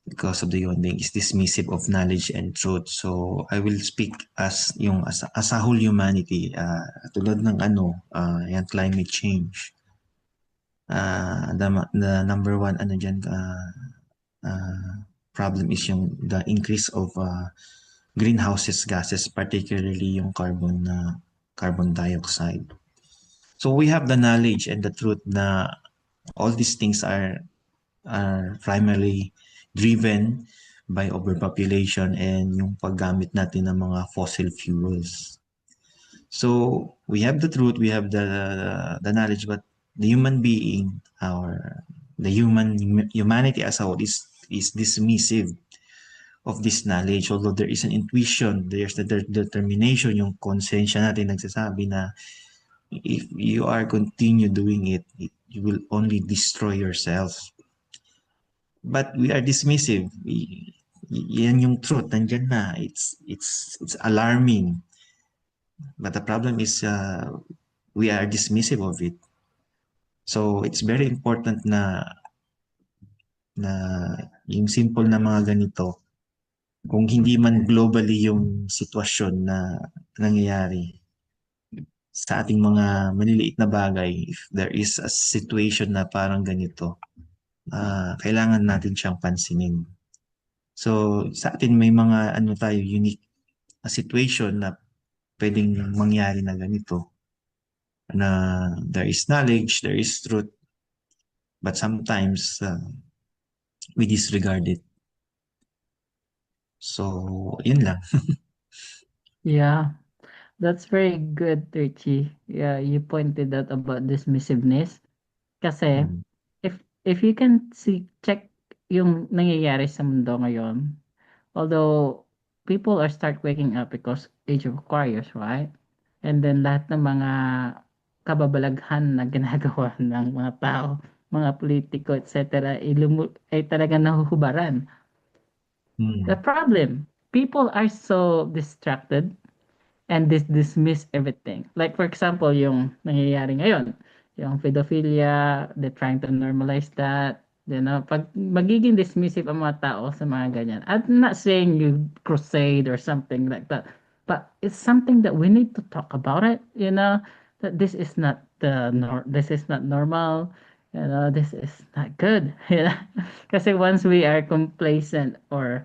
Speaker 1: because of the human being is dismissive of knowledge and truth. So I will speak as a whole humanity, tulad ng yan, climate change. The number one problem is the increase of greenhouses gases, particularly yung carbon dioxide. So we have the knowledge and the truth na all these things are primarily driven by overpopulation and yung paggamit natin ng mga fossil fuels. So we have the truth, we have the knowledge, but the human being, the humanity as a whole is dismissive of this knowledge. Although there is an intuition, there's the determination, yung konsensya natin nagsasabi na if you are continue doing it, you will only destroy yourself. But we are dismissive. Yan yung truth, nandyan na. It's alarming. But the problem is we are dismissive of it. So it's very important na yung simple na mga ganito, kung hindi man globally yung sitwasyon na nangyayari sa ating mga maliliit na bagay, if there is a situation na parang ganito, kailangan natin siyang pansinin. So sa atin may mga unique situation na pwedeng mangyari na ganito, na there is knowledge, there is truth, but sometimes we disregard it. So yun lang.
Speaker 2: Yeah, that's very good, Richie. Yeah, you pointed out about dismissiveness. Kasi,
Speaker 1: Mm.
Speaker 2: if you can check yung nangyayari sa mundo ngayon, although people are start waking up because age of Aquarius, right? And then lahat ng mga kababalaghan na ginagawa ng mga tao, mga politiko, etc. ay talagang nahuhubaran. The problem, people are so distracted and dismiss everything. Like for example, yung nangyayari ngayon, yung pedophilia, they're trying to normalize that. Pag magiging dismissive ang mga tao sa mga ganyan. I'm not saying you crusade or something like that, but it's something that we need to talk about it, that this is not this is not normal, this is not good, Kasi once we are complacent or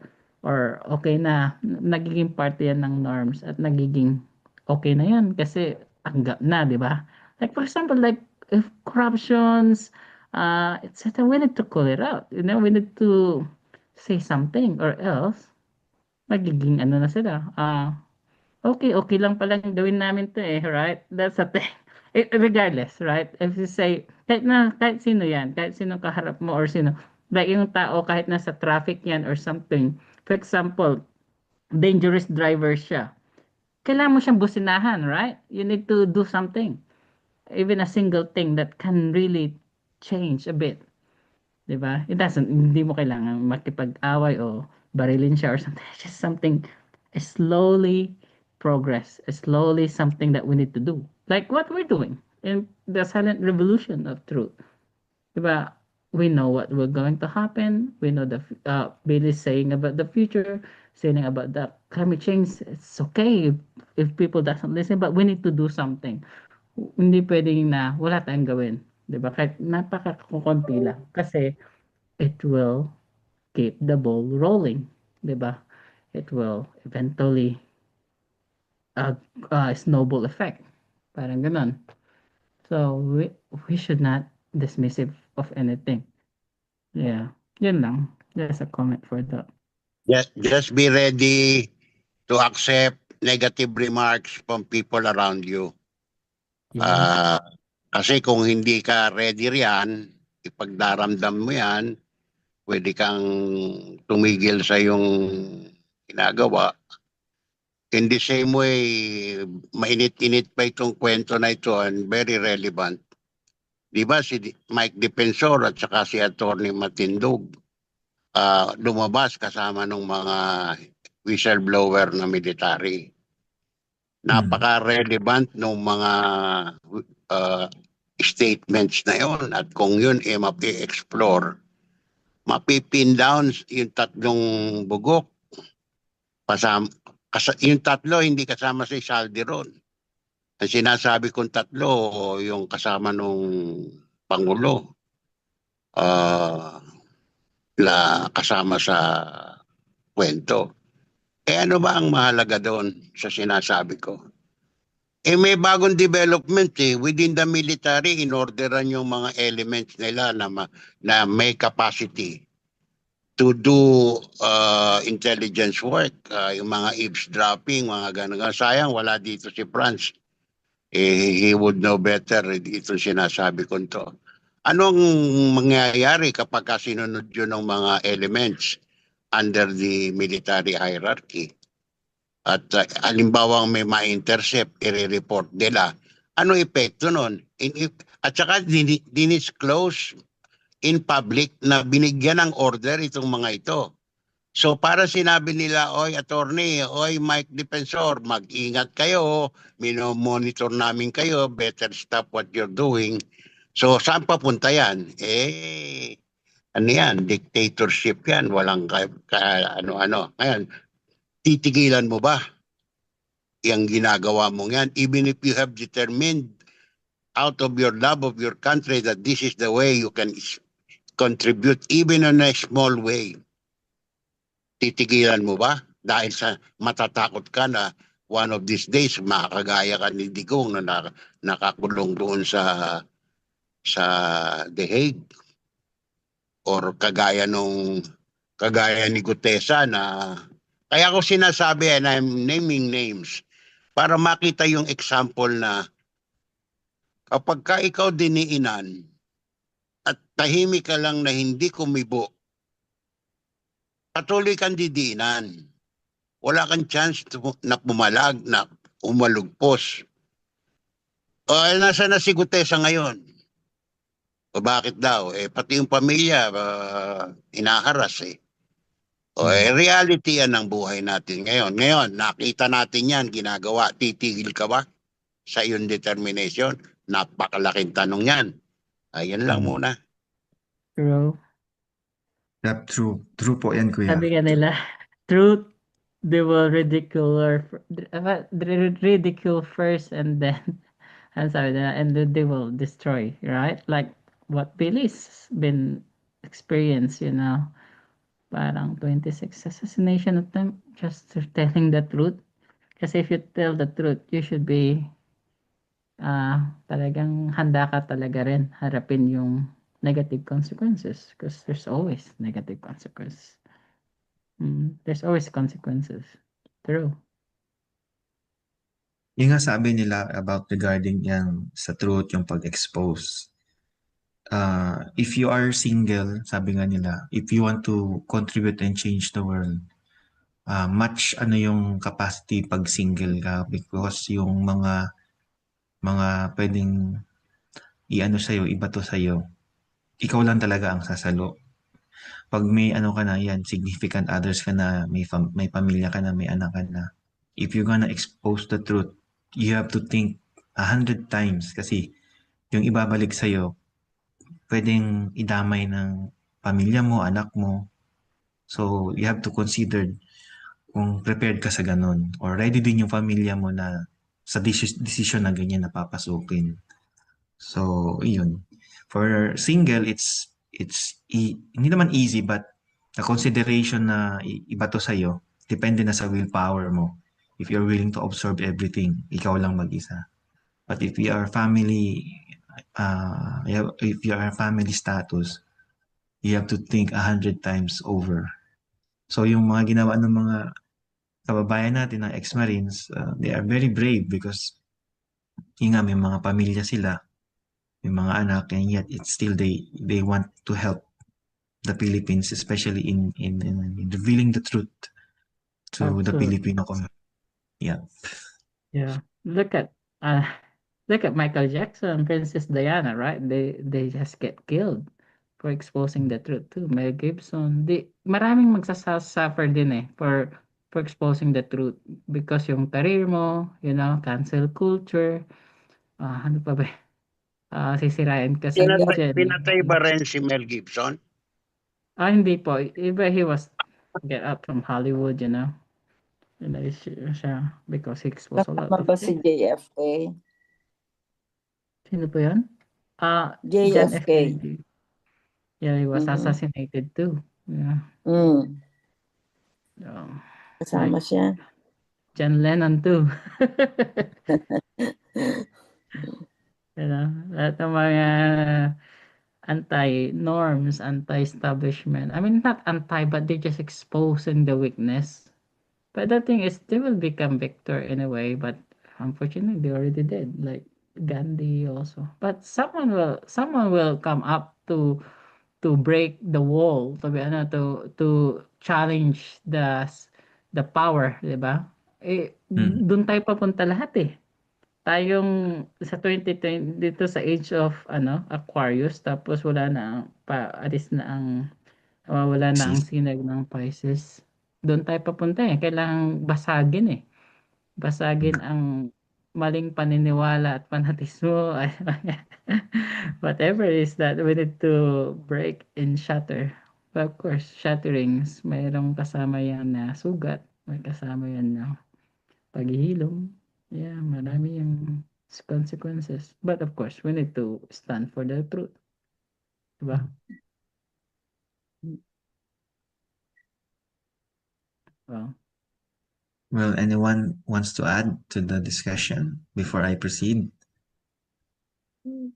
Speaker 2: okay na, nagiging parte yan ng norms at nagiging okay na yan kasi tanggap na, di ba? Like for example, like if corruptions, etc., we need to call it out. We need to say something or else magiging na sila. Okay lang palang gawin namin to right? That's the thing. Regardless, right? If you say, kahit sino yan, kahit sino kaharap mo or sino, like yung tao kahit nasa traffic yan or something, for example, dangerous driver siya. Kailangan mo siyang businahan, right? You need to do something. Even a single thing that can really change a bit. Diba? Hindi mo kailangan makipag-away o barilin siya or something. It's just something slowly progress. Slowly something that we need to do. Like what we're doing in the silent revolution of truth. Diba? we know what will going to happen. We know Bill is saying about the future, saying about the climate change. It's okay if people doesn't listen, but we need to do something. Hindi pwedeng na wala tayong gawin, 'di ba? Kahit napakakonti lang kasi it will keep the ball rolling, 'di ba? It will eventually snowball effect. Parang gano'n. So we should not dismissive of anything. Yeah, yun lang. Just a comment for that.
Speaker 4: Just be ready to accept negative remarks from people around you.
Speaker 2: Yeah.
Speaker 4: Kasi kung hindi ka ready riyan, ipagdaramdam mo yan, pwede kang tumigil sa yung ginagawa. In the same way, mainit-init pa itong kwento na ito and very relevant. Di ba si Mike Defensor at saka si Attorney Matindog lumabas kasama ng mga whistleblower na military. Napaka-relevant ng mga statements na yon at kung yun mapi-explore, mapipin down yung tatlong bugok. Yung tatlo hindi kasama si Saldiron. Ang sinasabi kong tatlo, yung kasama nung Pangulo, kasama sa kwento. Ano ba ang mahalaga doon sa sinasabi ko? May bagong development within the military, inorderan yung mga elements nila na may capacity to do intelligence work, yung mga eavesdropping, mga ganun. Sayang, wala dito si Franz. He would know better itong sinasabi ko to. Anong mangyayari kapag sinunod yun ng mga elements under the military hierarchy? At halimbawa may ma-intercept, i-report nila. Ano epekto nun? At saka dinisclose in public na binigyan ng order itong mga ito. So para sinabi nila, oy attorney, oy Mike Defensor, mag-ingat kayo, monitor namin kayo, better stop what you're doing. So saan papunta yan? Ano yan? Dictatorship yan, walang ano-ano. Ngayon, titigilan mo ba yung ginagawa mo yan? Even if you have determined out of your love of your country that this is the way you can contribute even in a small way. Titigilan mo ba? Dahil sa matatakot ka na one of these days makakagaya ka ni Digong na nakakulong doon sa The Hague, or kagaya ni Gutesa na kaya ko sinasabi and I'm naming names para makita yung example na kapag ka ikaw diniinan at tahimik ka lang na hindi kumibo, patuloy kang didiinan. Wala kang chance na pumalag, na umalugpos. Nasa na si Gutesa ngayon? O bakit daw? Pati yung pamilya, inaharas reality yan ng buhay natin ngayon. Ngayon, nakita natin yan, ginagawa. Titigil ka ba sa iyong determination? Napakalaking tanong yan. Ayan lang muna.
Speaker 2: True.
Speaker 1: Yep, true. True po yan, kuya.
Speaker 2: Sabi nga nila, truth, they will ridicule first and then and then they will destroy, right? Like what Billy's been experienced, parang 26 assassination attempt just for telling the truth. Kasi if you tell the truth, you should be talagang handa ka talaga rin harapin yung negative consequences because there's always negative consequences. There's always consequences. True.
Speaker 1: Yung nga sabi nila about regarding yan sa truth, yung pag-expose. If you are single, sabi nga nila, if you want to contribute and change the world, match yung capacity pag single ka, because yung mga pwedeng ibato sa'yo, ikaw lang talaga ang sasalo. Pag may ka na yan, significant others ka na, may pamilya ka na, may anak ka na, if you're gonna expose the truth, you have to think 100 times kasi yung ibabalik sa'yo, pwedeng idamay ng pamilya mo, anak mo. So, you have to consider kung prepared ka sa ganun or ready din yung pamilya mo na sa decision na ganyan na papasukin. So, yun. For single, hindi naman easy but the consideration na iba to sa'yo, depende na sa willpower mo. If you're willing to absorb everything, ikaw lang mag-isa. But if you are family, if you are family status, you have to think 100 times over. So, yung mga ginawa ng mga kababayan natin ng ex-Marines, they are very brave because yun nga, may mga pamilya sila, may mga anak, and yet it's still they want to help the Philippines, especially in revealing the truth to the
Speaker 2: Absolutely.
Speaker 1: Filipino community. Yeah.
Speaker 2: Yeah. Look at Michael Jackson, Princess Diana, right? They just get killed for exposing the truth too. Mel Gibson, maraming magsasuffer din for exposing the truth because yung career mo, cancel culture, ano pa ba? Sisirain ka sa media.
Speaker 4: Pinatay ba rin si Mel Gibson?
Speaker 2: Hindi po. Iba, he was get out from Hollywood, siya because he exposed a lot
Speaker 3: Kasama
Speaker 2: of
Speaker 3: ba si
Speaker 2: things.
Speaker 3: JFK?
Speaker 2: Sino po yan? John F.
Speaker 3: JFK.
Speaker 2: Kennedy. Yeah, he was
Speaker 3: Mhm.
Speaker 2: assassinated too. Yeah.
Speaker 3: Kasama siya.
Speaker 2: John Lennon too. Lahat ng mga anti-norms, anti-establishment. I mean, not anti, but they're just exposing the weakness. But the thing is, they will become victor in a way, but unfortunately, they already did. Like Gandhi also. But someone will come up to break the wall, to challenge the power, 'di ba? Doon tayo papunta lahat Tayong sa 2020 dito sa age of Aquarius, tapos wala na paalis na wala na ang sinag ng Pisces. Doon tayo papunta Kailangang basagin ang maling paniniwala at fanatismo. Whatever is that, we need to break and shatter. But of course, shatterings, mayroong kasama yan na sugat, may kasama yan na paghihilom. Yeah, marami yung consequences. But of course, we need to stand for the truth. Diba?
Speaker 1: Well, anyone wants to add to the discussion before I proceed?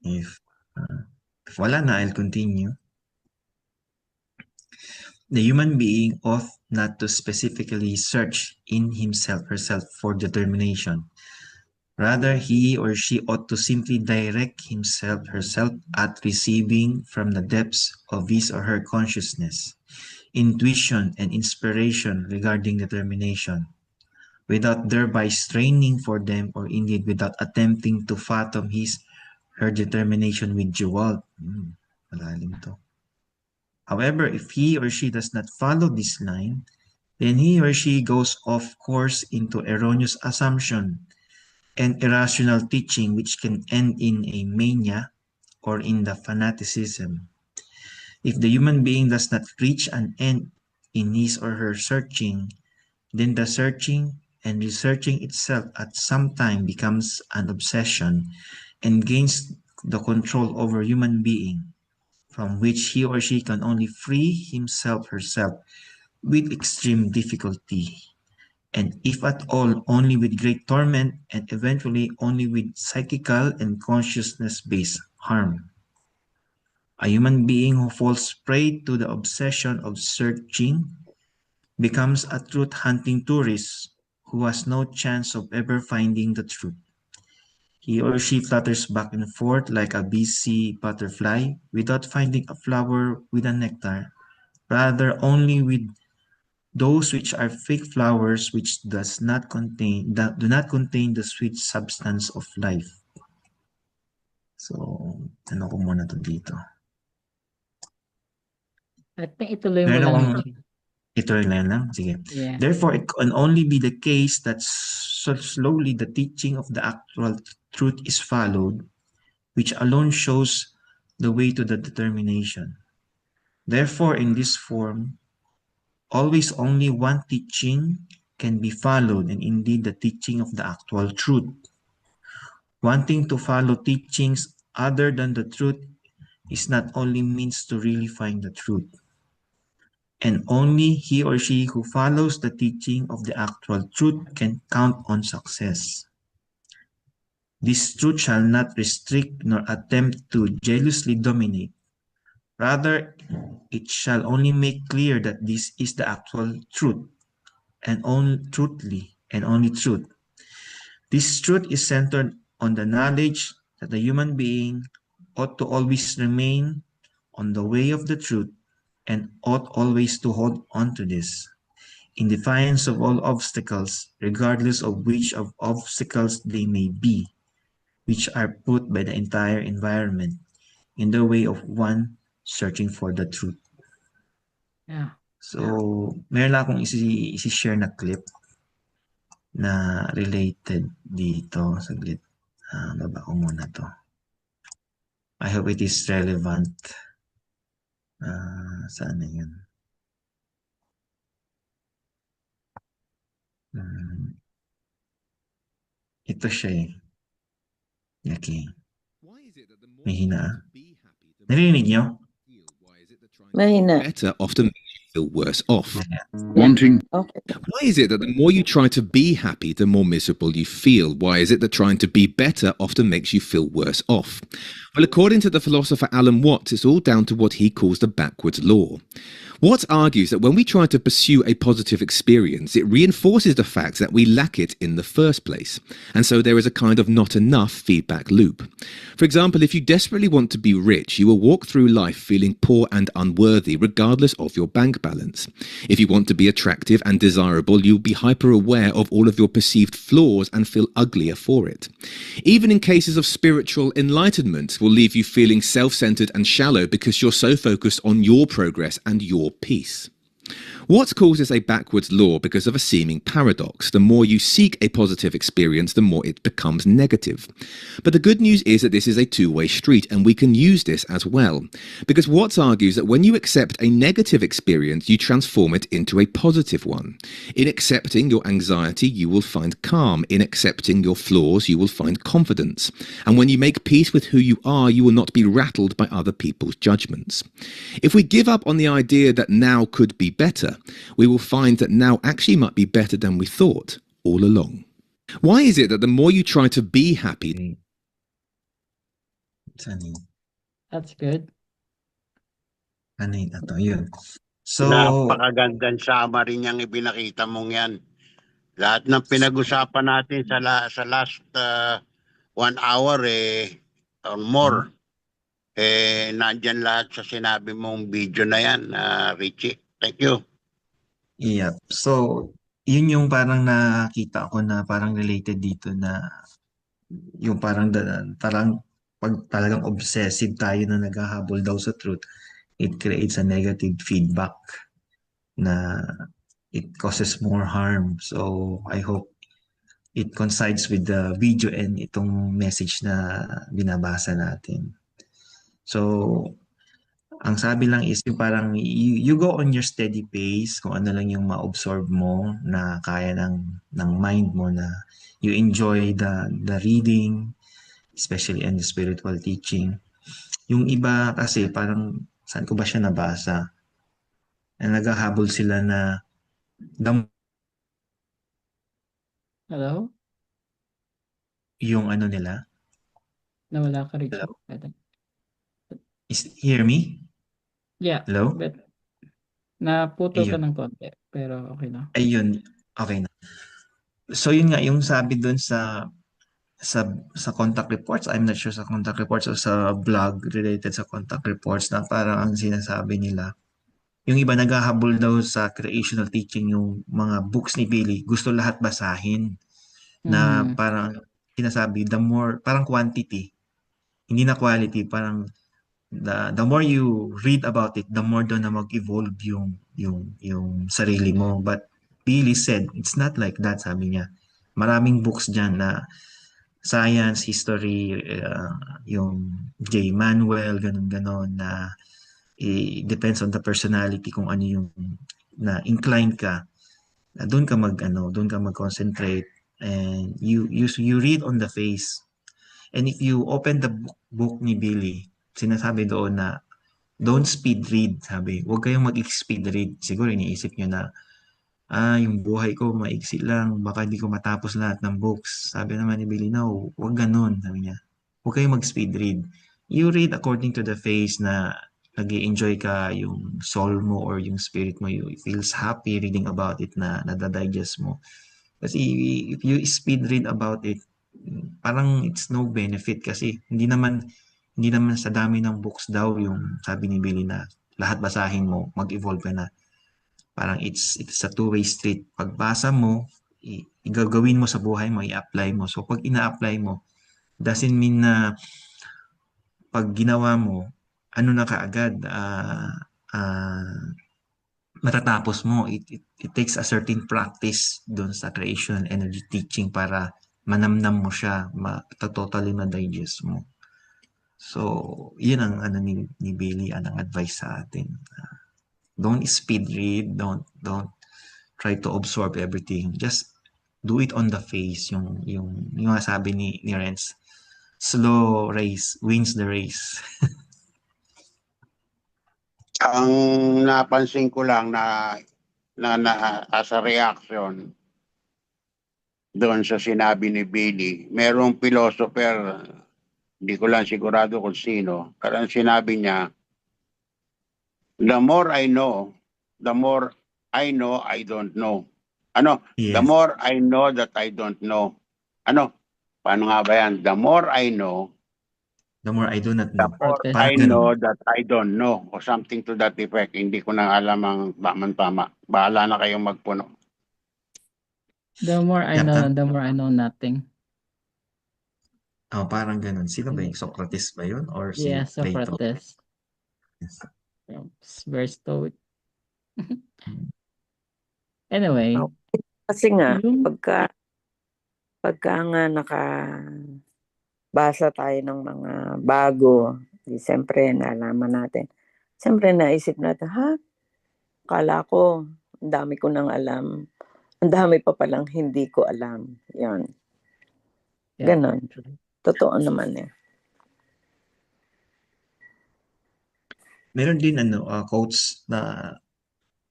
Speaker 1: If wala na, I'll continue. The human being ought not to specifically search in himself herself for determination. Rather, he or she ought to simply direct himself herself at receiving from the depths of his or her consciousness intuition and inspiration regarding determination, without thereby straining for them or indeed without attempting to fathom his her determination with jewel. Malalim to. However, if he or she does not follow this line, then he or she goes off course into erroneous assumption and irrational teaching which can end in a mania or in the fanaticism. If the human being does not reach an end in his or her searching, then the searching and researching itself at some time becomes an obsession and gains the control over human being, from which he or she can only free himself herself with extreme difficulty, and if at all, only with great torment, and eventually only with psychical and consciousness-based harm. A human being who falls prey to the obsession of searching becomes a truth-hunting tourist who has no chance of ever finding the truth. He or she flutters back and forth like a busy butterfly without finding a flower with a nectar, rather only with those which are fake flowers which do not contain the sweet substance of life. So, ano ko muna to dito.
Speaker 2: I think ituloy mo lang.
Speaker 1: Ituloy lang? Sige.
Speaker 2: Yeah.
Speaker 1: Therefore, it can only be the case that so slowly the teaching of the actual truth is followed, which alone shows the way to the determination. Therefore, in this form, always only one teaching can be followed, and indeed the teaching of the actual truth. Wanting to follow teachings other than the truth is not only means to really find the truth, and only he or she who follows the teaching of the actual truth can count on success. This truth shall not restrict nor attempt to jealously dominate. Rather, it shall only make clear that this is the actual truth, and only truth. This truth is centered on the knowledge that the human being ought to always remain on the way of the truth and ought always to hold on to this, in defiance of all obstacles, regardless of which of obstacles they may be, which are put by the entire environment in the way of one searching for the truth.
Speaker 2: Yeah.
Speaker 1: So, meron lang akong isi-share na clip na related dito. Saglit. Baba ko muna to. I hope it is relevant. Saan na yun? Ito siya eh. Okay. May hina. Narinig nyo?
Speaker 3: Mahina.
Speaker 5: Better often makes you feel worse off.
Speaker 6: Wanting
Speaker 3: Okay.
Speaker 5: Why is it that the more you try to be happy, the more miserable you feel? Why is it that trying to be better often makes you feel worse off? Well, according to the philosopher Alan Watts, it's all down to what he calls the backwards law. Watts argues that when we try to pursue a positive experience, it reinforces the fact that we lack it in the first place. And so there is a kind of not enough feedback loop. For example, if you desperately want to be rich, you will walk through life feeling poor and unworthy, regardless of your bank balance. If you want to be attractive and desirable, you'll be hyper aware of all of your perceived flaws and feel uglier for it. Even in cases of spiritual enlightenment, will leave you feeling self-centered and shallow because you're so focused on your progress and your peace. Watts calls this a backwards law because of a seeming paradox. The more you seek a positive experience, the more it becomes negative. But the good news is that this is a two-way street, and we can use this as well. Because Watts argues that when you accept a negative experience, you transform it into a positive one. In accepting your anxiety, you will find calm. In accepting your flaws, you will find confidence. And when you make peace with who you are, you will not be rattled by other people's judgments. If we give up on the idea that now could be better, we will find that now actually might be better than we thought all along. Why is it that the more you try to be happy...
Speaker 1: Saan yun?
Speaker 2: That's good.
Speaker 1: Ano yun? Ito, yun. So,
Speaker 4: Napakagandang summary niyang ibinakita mong yan. Lahat ng pinag-usapan natin sa last 1 hour or more, nandyan lahat sa sinabi mong video na yan, Richie. Thank you.
Speaker 1: yeah. So, yun yung parang nakita ko na parang related dito na yung parang pag talagang obsessive tayo na naghahabol daw sa truth, it creates a negative feedback na it causes more harm. So, I hope it coincides with the video and itong message na binabasa natin. So, ang sabi lang is yung parang you go on your steady pace, kung ano lang yung ma-absorb mo na kaya ng mind mo, na you enjoy the reading, especially in the spiritual teaching. Yung iba kasi parang, saan ko ba siya nabasa? Na naghahabol sila na
Speaker 2: Hello?
Speaker 1: yung ano nila.
Speaker 2: Nawala ka, Richie.
Speaker 1: Hello? Hear me?
Speaker 2: Yeah.
Speaker 1: Hello?
Speaker 2: But, naputol ka
Speaker 1: Ayun.
Speaker 2: ng konti. Pero okay na.
Speaker 1: Ayun, okay na. So yun nga, yung sabi dun sa contact reports, I'm not sure sa contact reports o sa blog related sa contact reports, na parang ang sinasabi nila, yung iba naghahabol daw sa creational teaching, yung mga books ni Billy, gusto lahat basahin, na parang sinasabi, the more, parang quantity, hindi na quality, parang the more you read about it, the more doon na mag-evolve yung sarili mo. But Billy said, it's not like that, sabi niya. Maraming books dyan na science, history, yung J. Manuel, ganun-ganon na depends on the personality kung ano yung na inclined ka, doon ka mag-concentrate and you read on the face. And if you open the book ni Billy, sinasabi doon na don't speed read, sabi. Huwag kayong mag-speed read. Siguro iniisip nyo na, yung buhay ko maiksi lang, baka hindi ko matapos lahat ng books. Sabi naman ni Billy, no, huwag ganun, sabi niya. Huwag kayong mag-speed read. You read according to the phase na nag enjoy ka, yung soul mo or yung spirit mo, you feels happy reading about it na nadadigest mo. Kasi if you speed read about it, parang it's no benefit kasi hindi naman sa dami ng books daw yung sabi ni Billy na lahat basahin mo, mag-evolve ka na. Parang it's a two-way street. Pagbasa mo, igagawin mo sa buhay mo, i-apply mo. So pag ina-apply mo, doesn't mean na pag ginawa mo, ano na kaagad, matatapos mo. It takes a certain practice doon sa creation and energy teaching para manamnam mo siya, totally ma-digest mo. So, yun ang ano ni Billy, ang advice sa atin. Don't speed read, don't try to absorb everything. Just do it on the face, yung sabi ni Renz, slow race wins the race.
Speaker 4: Ang napansin ko lang na as a reaction doon sa sinabi ni Billy, merong philosopher, hindi ko lang sigurado kung sino, pero ang sinabi niya, the more I know I don't know. The
Speaker 1: Yes.
Speaker 4: more I know that I don't know. Paano nga ba yan? The more I know,
Speaker 1: The more I do not
Speaker 4: the
Speaker 1: know.
Speaker 4: more
Speaker 2: Protest.
Speaker 4: I
Speaker 1: Parang ganun.
Speaker 4: know that I don't know. Or something to that effect. Hindi ko na alam ang tama. Bahala na kayong magpuno.
Speaker 2: The more I
Speaker 1: Yeah,
Speaker 2: know, the more I know nothing.
Speaker 1: parang ganun. Sino ba
Speaker 2: Hindi.
Speaker 1: yung Socrates ba yun? Or si
Speaker 2: Yeah,
Speaker 1: Plato?
Speaker 2: Socrates.
Speaker 1: Yes.
Speaker 2: It's very stoic. Anyway,
Speaker 3: Kasi nga,
Speaker 2: yung
Speaker 3: pagka nga nakabasa tayo ng mga bago, siyempre nalaman natin. Siyempre naisip natin, akala ko, ang dami ko nang alam. Ang dami pa palang hindi ko alam. Yan.
Speaker 2: yeah,
Speaker 3: Ganon. Totoo naman eh.
Speaker 1: Meron din quotes na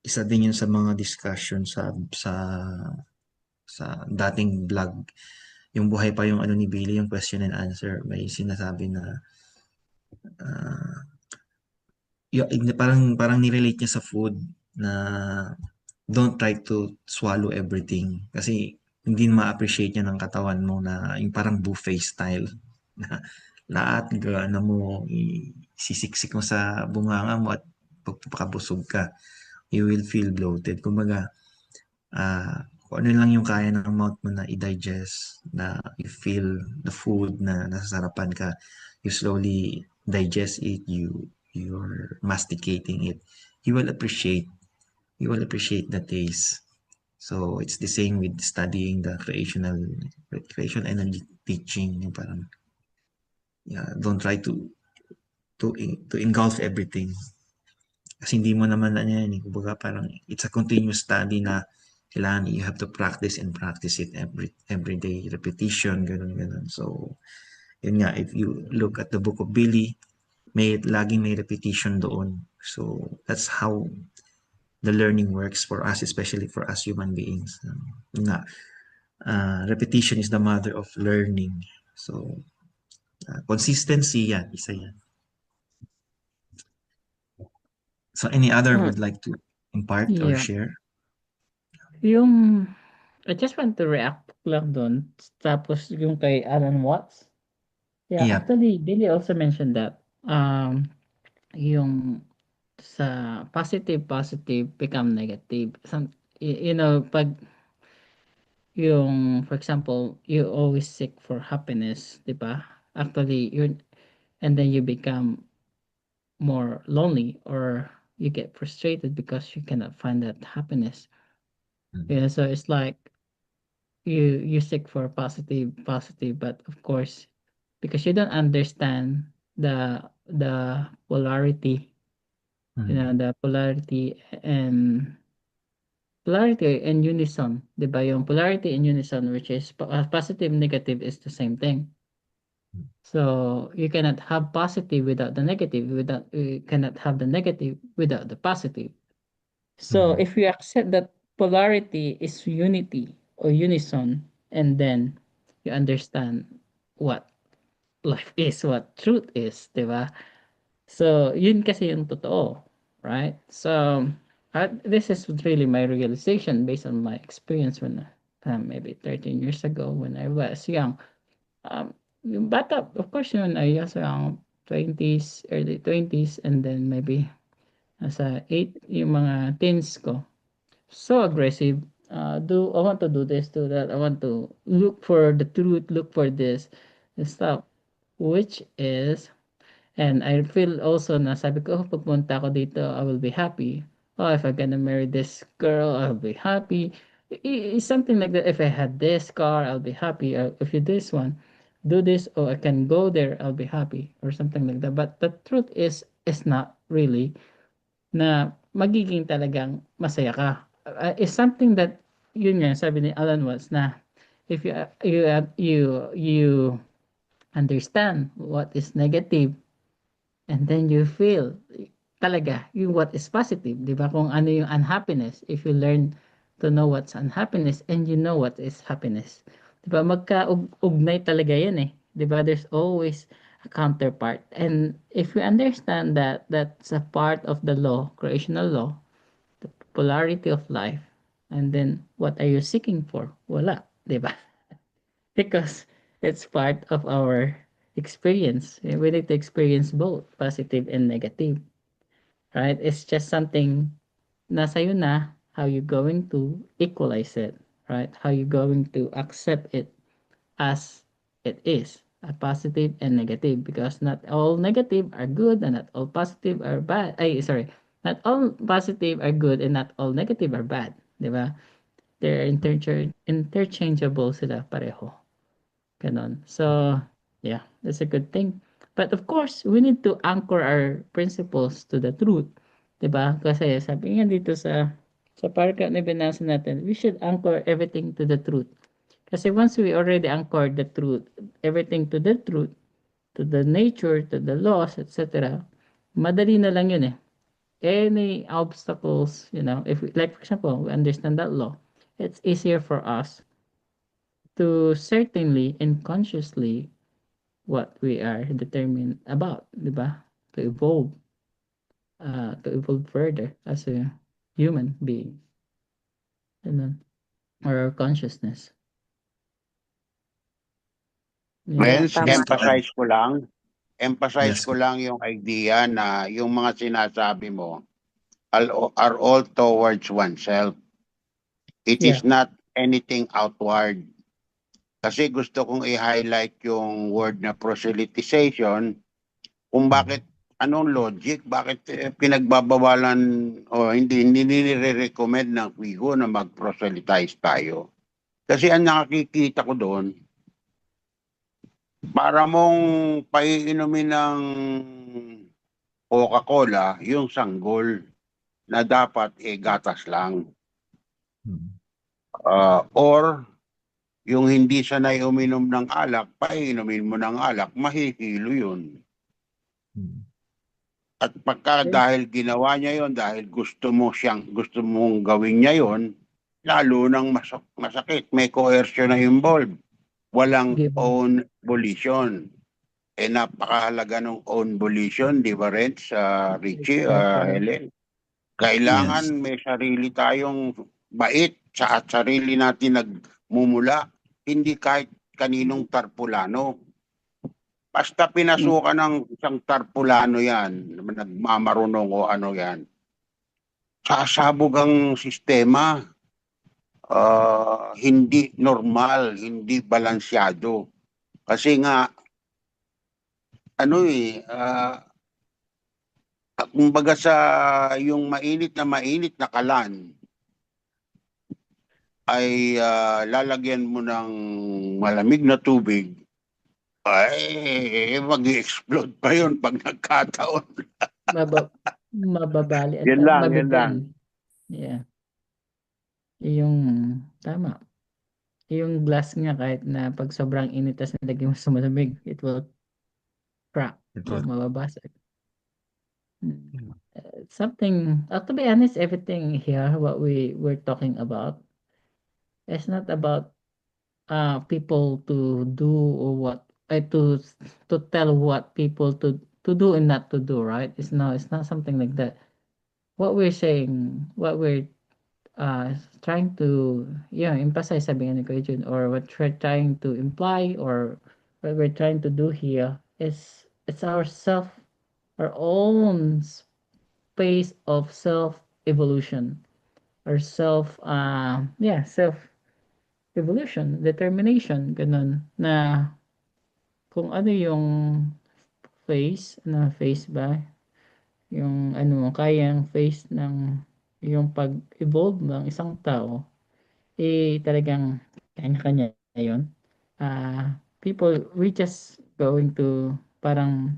Speaker 1: isa din yun sa mga discussion sa dating vlog. Yung buhay pa yung ni Billy, yung question and answer, may sinasabi na parang nirelate niya sa food na don't try to swallow everything kasi hindi ma-appreciate niya ng katawan mo na yung parang buffet style na lahat gana mo sisiksik mo sa bunganga mo at pagpapakabusog ka, you will feel bloated. Kumbaga, kung ano lang yung kaya ng mouth mo na i-digest, na you feel the food na nasasarapan ka, you slowly digest it, you're masticating it, you will appreciate the taste. So it's the same with studying the creation energy teaching, yung parang don't try to engulf everything. Kasi hindi mo naman kumbaga parang it's a continuous study na kailangan you have to practice and practice it every day, repetition, ganun. So, yun nga, if you look at the book of Billy, laging may repetition doon. So, that's how the learning works for us, especially for us human beings. Repetition is the mother of learning. So, consistency, isa yan. So, any other would like to impart or
Speaker 2: Yeah.
Speaker 1: share?
Speaker 2: Yung I just want to react lang dun. Tapos yung kay Alan Watts. Yeah,
Speaker 1: Yeah.
Speaker 2: actually, Billy also mentioned that yung sa positive become negative. You know, pag yung, for example, you always seek for happiness, di ba? Actually, and then you become more lonely or you get frustrated because you cannot find that happiness. Yeah, so it's like you seek for positive, but of course, because you don't understand the polarity, the polarity and unison, 'di ba? Yung polarity and unison, which is positive, negative is the same thing. So you cannot have positive without the negative, you cannot have the negative without the positive. So if you accept that polarity is unity or unison, and then you understand what life is, what truth is, 'di ba? So yun kasi yung totoo, right? So this is really my realization based on my experience when maybe 13 years ago when I was young. Yung bata, of course, yun I was around 20s, early 20s, and then maybe nasa 8 yung mga teens ko. So aggressive. I want to do this, do that. I want to look for the truth, look for this and stuff. Which is, and I feel also na sabi ko, oh, pagpunta ako dito, I will be happy. Oh, if I'm gonna marry this girl, I'll be happy. It's something like that. If I had this car, I'll be happy. If you this one, do this, or I can go there, I'll be happy, or something like that. But the truth is not really na magiging talagang masaya ka. Is something that yun nga sabi ni Alan Watts na if you understand what is negative and then you feel talaga yung what is positive, 'di ba? Kung ano yung unhappiness, if you learn to know what's unhappiness and you know what is happiness, 'di ba? Magka-ugnay talaga 'yan eh. 'Di ba? There's always a counterpart. And if you understand that that's a part of the law, creational law, the polarity of life, and then what are you seeking for? Wala, 'di ba? Because it's part of our experience. We need to experience both positive and negative, right? It's just something nasa iyo na how you going to equalize it, right? How you going to accept it as it is, a positive and negative, because not all negative are good and not all positive are bad. Ay, sorry. Not all positive are good and not all negative are bad, 'di ba? They're interchangeable sila pareho. Ganon. So, yeah, that's a good thing. But of course, we need to anchor our principles to the truth. 'Di ba? Kasi sabi nga dito sa paragraph na binasa natin, we should anchor everything to the truth. Kasi once we already anchored the truth, everything to the truth, to the nature, to the laws, etc., madali na lang yun eh. Any obstacles, if we, like for example, we understand that law, it's easier for us to certainly and consciously what we are determined about, di ba? To evolve further as a human being. Ganun. Or our consciousness. Yeah.
Speaker 4: Friends,
Speaker 3: Tama.
Speaker 4: emphasize
Speaker 1: Yes.
Speaker 4: ko lang yung idea na yung mga sinasabi mo are all towards oneself. It is not anything outward. Kasi gusto kong i-highlight yung word na proselytization, kung bakit, anong logic, bakit pinagbabawalan o hindi nire-recommend ng Quigo na mag-proselytize tayo. Kasi ang nakikita ko doon, para mong paiinumin ng Coca-Cola, yung sanggol na dapat gatas lang. Or yung hindi sanay uminom ng alak, paiinumin mo ng alak, mahihilo yun. At pagka dahil ginawa niya yon, dahil gusto mong gawin niya yon, lalo nang masakit, may coercion na involved. Walang own volition. Napakahalaga ng own volition, di ba rin sa Richie, Helen? Kailangan may sarili tayong bait at sarili natin nagmumula, hindi kahit kaninong tarpulano. Basta pinasukan ng isang tarpulano yan, nagmamarunong o ano yan, sasabog ang sistema. Hindi normal, hindi balansyado. Kasi nga, kumbaga sa yung mainit na kalan, ay lalagyan mo ng malamig na tubig, ay mag-explode pa yun pag nagkataon.
Speaker 2: Mababali at
Speaker 4: Yan lang, yan lang.
Speaker 2: mabiburn. Yeah. Yung tama. Yung glass nga kahit na pag sobrang init tas nilagay mo sa malamig, it will crack
Speaker 1: It
Speaker 2: or
Speaker 1: will-
Speaker 2: mababasag. Something, to be honest, everything here, what we were talking about, it's not about people to do or what, to tell what people to do and not to do, right? It's not something like that. What we're saying, what we're trying to emphasize, sabi nga ni Kuya Jun, or what we're trying to imply or what we're trying to do here is it's our own space of self evolution or self evolution, determination, ganun, na kung ano yung face ba, yung ano, kayang face ng yung pag-evolve ng isang tao, talagang kanya-kanya yun. People, we just going to parang,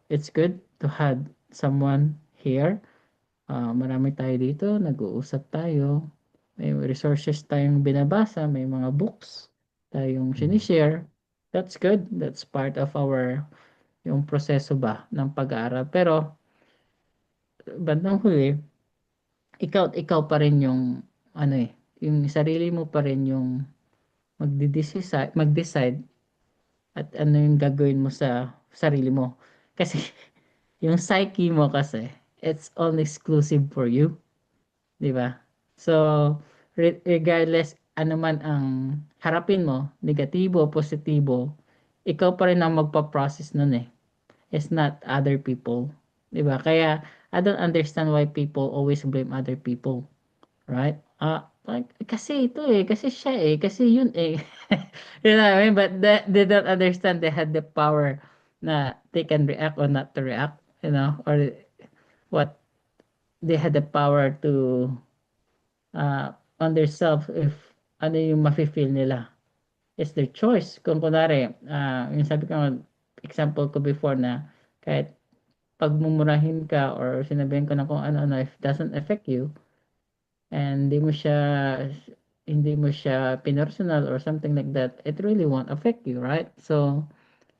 Speaker 2: it's good to have someone here. Marami tayo dito, nag-uusap tayo, may resources tayong binabasa, may mga books tayong sinishare. That's good. That's part of our yung proseso ba ng pag-aaral. Pero bandang huli, ikaw pa rin yung yung sarili mo pa rin yung mag-decide at ano yung gagawin mo sa sarili mo. Kasi yung psyche mo kasi, it's only exclusive for you. Di ba? So, regardless ano man ang harapin mo, negatibo, positibo, ikaw pa rin ang magpa-process nun eh. It's not other people. Di ba? Kaya, I don't understand why people always blame other people. Right? Like, kasi ito eh, kasi siya eh, kasi yun eh. You know what I mean? But they don't understand they had the power na they can react or not to react, or what they had the power to on their self if ano yung mafe-feel nila. It's their choice. Kung kunwari, yung sabi ko, example ko before na kahit pagmumurahin ka or sinabihan ko na kung ano-ano, if it doesn't affect you, and hindi mo siya pinersonal or something like that, it really won't affect you, right? So,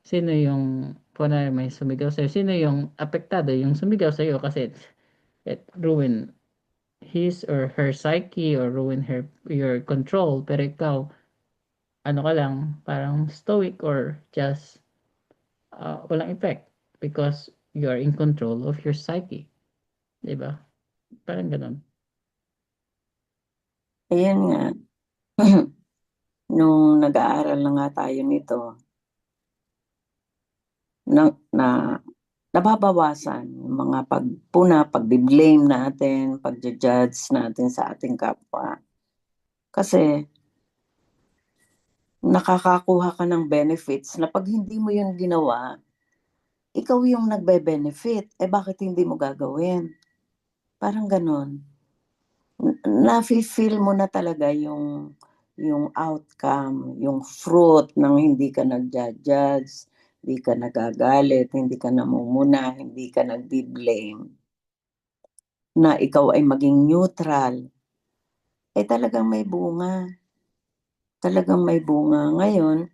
Speaker 2: sino yung kunwari may sumigaw sa'yo? Sino yung apektado? Yung sumigaw sa'yo kasi it ruin his or her psyche or ruin your control. Pero ikaw, ano ka lang, parang stoic or just walang effect because you are in control of your psyche. Diba? Parang ganun.
Speaker 3: Ayan nga. Nung nag-aaral na nga tayo nito, na nababawasan yung mga pagbi-blame natin, pagja-judge natin sa ating kapwa. Kasi nakakakuha ka ng benefits na pag hindi mo yun ginawa, ikaw yung nagbe-benefit. Bakit hindi mo gagawin? Parang ganon. Nafe-feel mo na talaga yung outcome, yung fruit ng hindi ka nag-judge, hindi ka nagagalit, hindi ka namumuna, hindi ka nagbi-blame. Na ikaw ay maging neutral. Talagang may bunga. Talagang may bunga. Ngayon,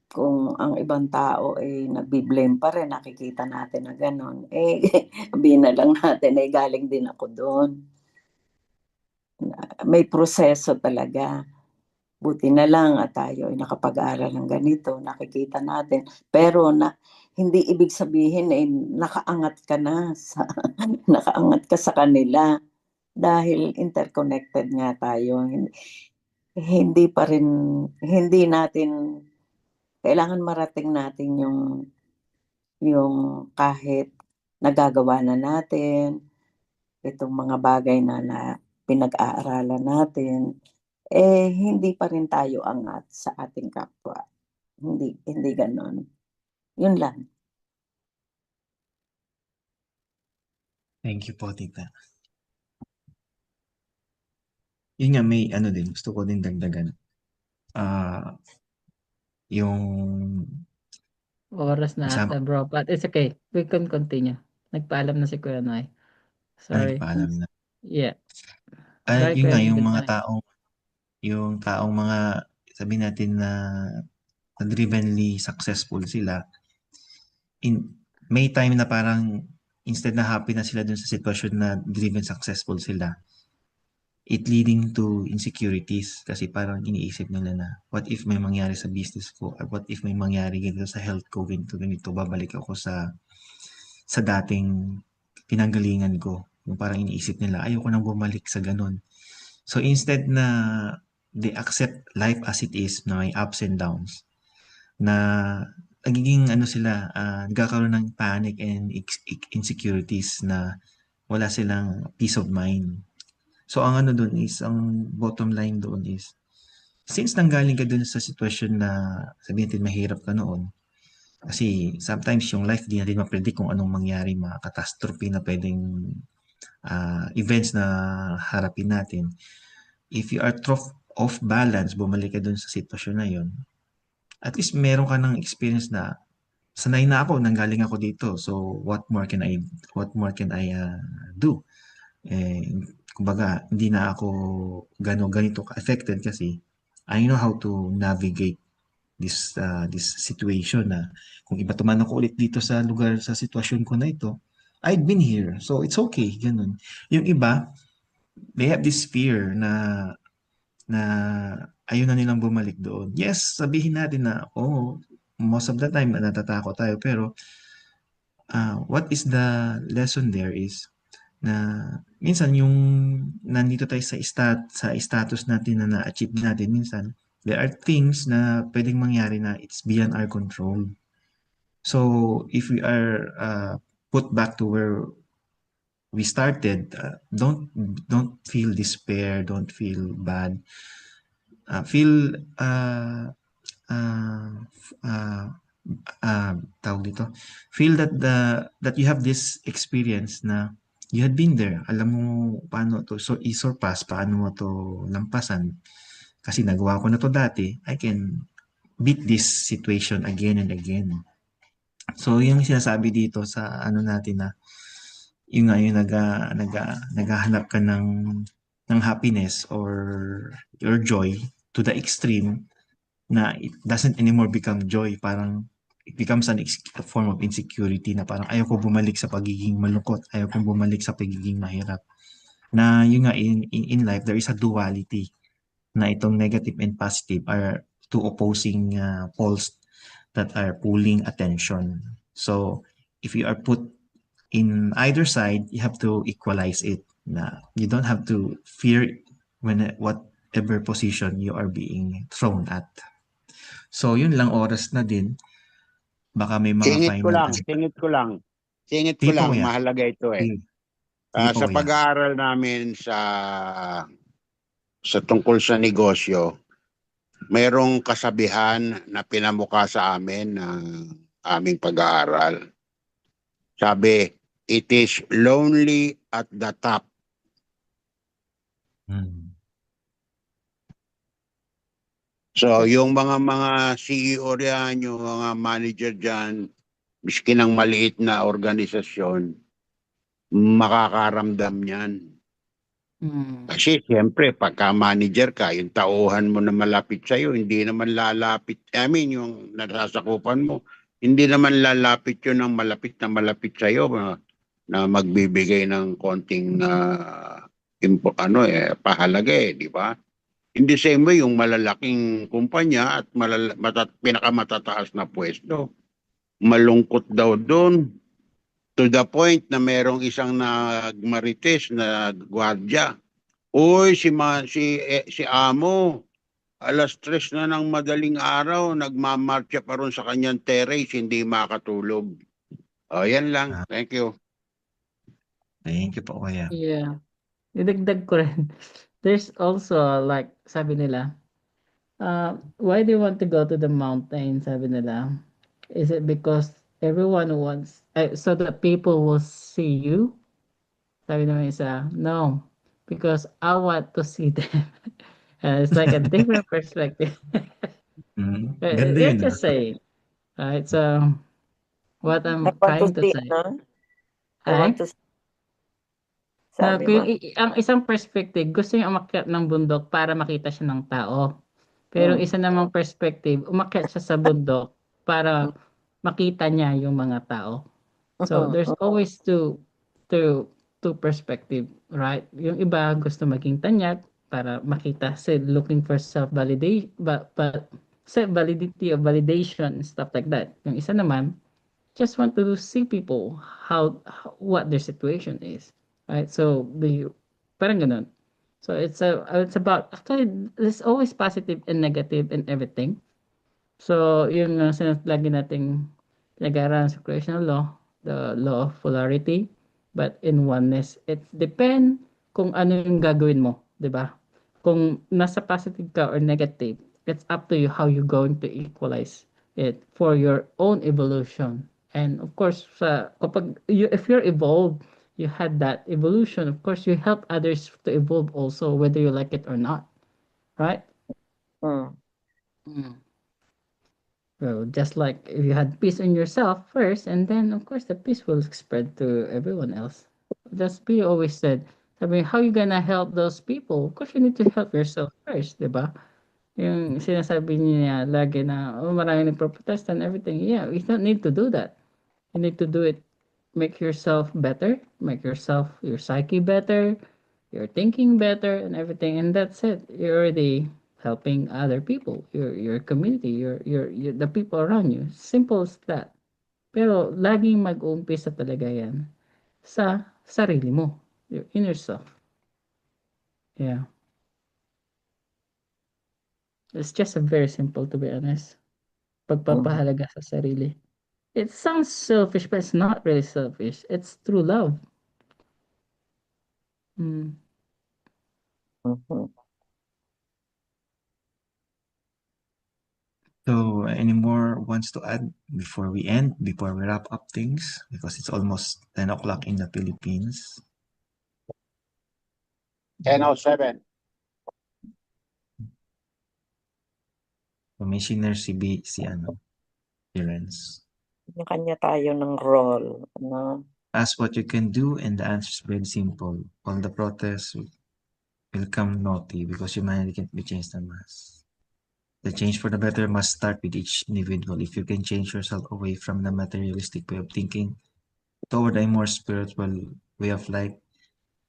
Speaker 3: kung ang ibang tao ay nagbi-blame pa rin, nakikita natin na gano'n, sabihin na lang natin, galing din ako doon. May proseso talaga. Buti na lang at tayo ay nakapag-aral ng ganito, nakikita natin. Pero hindi ibig sabihin nakaangat ka na nakaangat ka sa kanila dahil interconnected nga tayo. Hindi natin kailangan marating natin yung kahit nagagawa na natin itong mga bagay na pinag-aaralan natin, hindi pa rin tayo angat sa ating kapwa. Hindi ganon. Yun lang.
Speaker 1: Thank you po, Tita. yun nga, may ano din, gusto ko din dagdagan. Yung
Speaker 2: Oras na
Speaker 1: kasama,
Speaker 2: ata bro, but it's okay. We can continue. Nagpaalam na si Kuya Noy. Sorry.
Speaker 1: nagpaalam na.
Speaker 2: Yeah.
Speaker 1: Ay,
Speaker 2: Bye,
Speaker 1: yun
Speaker 2: Kuya
Speaker 1: nga, yung mga
Speaker 2: Noy.
Speaker 1: taong mga, sabihin natin na drivenly successful sila, may time na parang instead na happy na sila dun sa sitwasyon na driven successful sila, it leading to insecurities kasi parang iniisip nila na what if may mangyari sa business ko, or what if may mangyari ganito sa health ko, ganito, babalik ako sa dating pinanggalingan ko. Yung parang iniisip nila, ayoko nang bumalik sa ganun. So instead na they accept life as it is, na may ups and downs, na nagiging ano sila, nagkakaroon ng panic and insecurities na wala silang peace of mind. So ang ano doon is, ang bottom line doon is, since nanggaling ka doon sa sitwasyon na sabihin natin mahirap ka noon, kasi sometimes yung life di natin ma-predict kung anong mangyari, mga catastrophe na pwedeng events na harapin natin. If you are off balance, bumalik ka doon sa sitwasyon na yun, at least meron ka ng experience na sanay na ako, nanggaling ako dito. So what more can I do? Eh, kumbaga, hindi na ako ganito ka-affected kasi I know how to navigate this situation na kung iba tuman ako ulit dito sa lugar, sa sitwasyon ko na ito, I've been here. So it's okay, ganun. Yung iba, they have this fear na ayaw na nilang bumalik doon. Yes, sabihin natin na, most of the time natatakot tayo, pero what is the lesson there is na minsan yung nandito tayo sa status natin na na-achieve natin, minsan there are things na pwedeng mangyari na it's beyond our control. So if we are put back to where we started, don't feel despair, don't feel bad. Feel uh, uh, tawag dito, feel that you have this experience na you had been there. Alam mo paano to i-surpass, paano mo to lampasan. Kasi nagawa ko na to dati, I can beat this situation again and again. So yung sinasabi dito sa ano natin na yung nga yung naghahanap ka ng happiness or your joy to the extreme na it doesn't anymore become joy, parang it becomes a form of insecurity na parang ayaw ko bumalik sa pagiging malungkot, ayaw kong bumalik sa pagiging mahirap. Na yun nga, in life, there is a duality na itong negative and positive are two opposing poles that are pulling attention. So, if you are put in either side, you have to equalize it. Na you don't have to fear whatever position you are being thrown at. So, yun lang, oras na din. Baka may mga
Speaker 4: Singit ko
Speaker 1: final
Speaker 4: lang, singit ko lang. Singit ko
Speaker 1: Sige po,
Speaker 4: lang,
Speaker 1: kuya.
Speaker 4: mahalaga ito eh.
Speaker 1: Sige po,
Speaker 4: Sa
Speaker 1: kuya.
Speaker 4: pag-aaral namin sa tungkol sa negosyo, mayroong kasabihan na pinamukha sa amin ng aming pag-aaral. Sabi, it is lonely at the top. So, yung mga CEO riyan, yung mga manager dyan, miski ng maliit na organisasyon, makakaramdam yan. Kasi siyempre, pagka manager ka, yung tauhan mo na malapit sa'yo, hindi naman lalapit, yung nasasakupan mo, hindi naman lalapit yun ng malapit sa'yo na magbibigay ng konting pahalaga di ba? In the same way, yung malalaking kumpanya at pinakamatataas na pwesto, malungkot daw doon to the point na merong isang nagmarites na gwardiya. Uy, si Amo, alas 3 na ng madaling araw, nagmamarcha pa ron sa kanyang terrace, hindi makatulog. Yan lang. Thank you.
Speaker 1: Thank you po, kuya.
Speaker 2: Yeah. Idagdag ko rin. There's also like, sabi nila, why do you want to go to the mountain? Sabi nila, is it because everyone wants, so that people will see you? Sabi naman isa, no. because I want to see them. It's like a different perspective.
Speaker 1: Ganda
Speaker 2: You're
Speaker 1: yun, ah.
Speaker 2: just saying, right? So, what
Speaker 3: I
Speaker 2: I'm
Speaker 3: want to
Speaker 2: trying to
Speaker 3: see,
Speaker 2: say,
Speaker 3: no? I want
Speaker 2: ay,
Speaker 3: to see,
Speaker 2: na
Speaker 3: sabi
Speaker 2: yung,
Speaker 3: mo.
Speaker 2: ang isang perspective, gusto niya umakyat ng bundok para makita siya ng tao. Pero
Speaker 3: Mm.
Speaker 2: isa namang perspective, umakyat siya sa bundok para makita niya yung mga tao. So there's always two two perspective, right? Yung iba gusto maging tanyag para makita, say looking for self validation, but self validity of validation and stuff like that. Yung isa naman just want to see people how what their situation is, right? So the parang ganun. So it's about, actually there's always positive and negative in everything. So yung lagi nating pinag-aaralan sa creational law, the law of polarity, but in oneness, it depend kung ano yung gagawin mo, 'di ba? Kung nasa positive ka or negative, it's up to you how you going to equalize it for your own evolution. And of course, if you're evolved, you had that evolution. Of course, you help others to evolve also, whether you like it or not, right?
Speaker 3: Mm.
Speaker 2: Mm. So just like if you had peace in yourself first, and then of course the peace will spread to everyone else. That's we always said. I mean, how you gonna help those people? Of course, you need to help yourself first, di ba? Yung sinasabi niya lagi na, oh, marami nagpo-protest and everything. Yeah, you don't need to do that. You need to do it. Make yourself better. Make yourself, your psyche better. Your thinking better and everything. And that's it. You're already helping other people, your community, your the people around you. Simple as that. Pero laging mag-uumpisa talaga yan sa sarili mo, your inner self. Yeah. It's just a very simple, to be honest. Pagpapahalaga sa sarili. It sounds selfish, but it's not really selfish. It's true love. Mm.
Speaker 3: Mhm.
Speaker 1: So, any more wants to add before we end, before we wrap up things? Because it's almost 10 o'clock in the Philippines.
Speaker 4: 10:07.
Speaker 1: Commissioner si Terence.
Speaker 3: Kanya tayo ng role. Ano?
Speaker 1: Ask what you can do, and the answer is very simple. All the protests will come naughty because humanity can't be changed en masse. The change for the better must start with each individual. If you can change yourself away from the materialistic way of thinking toward a more spiritual way of life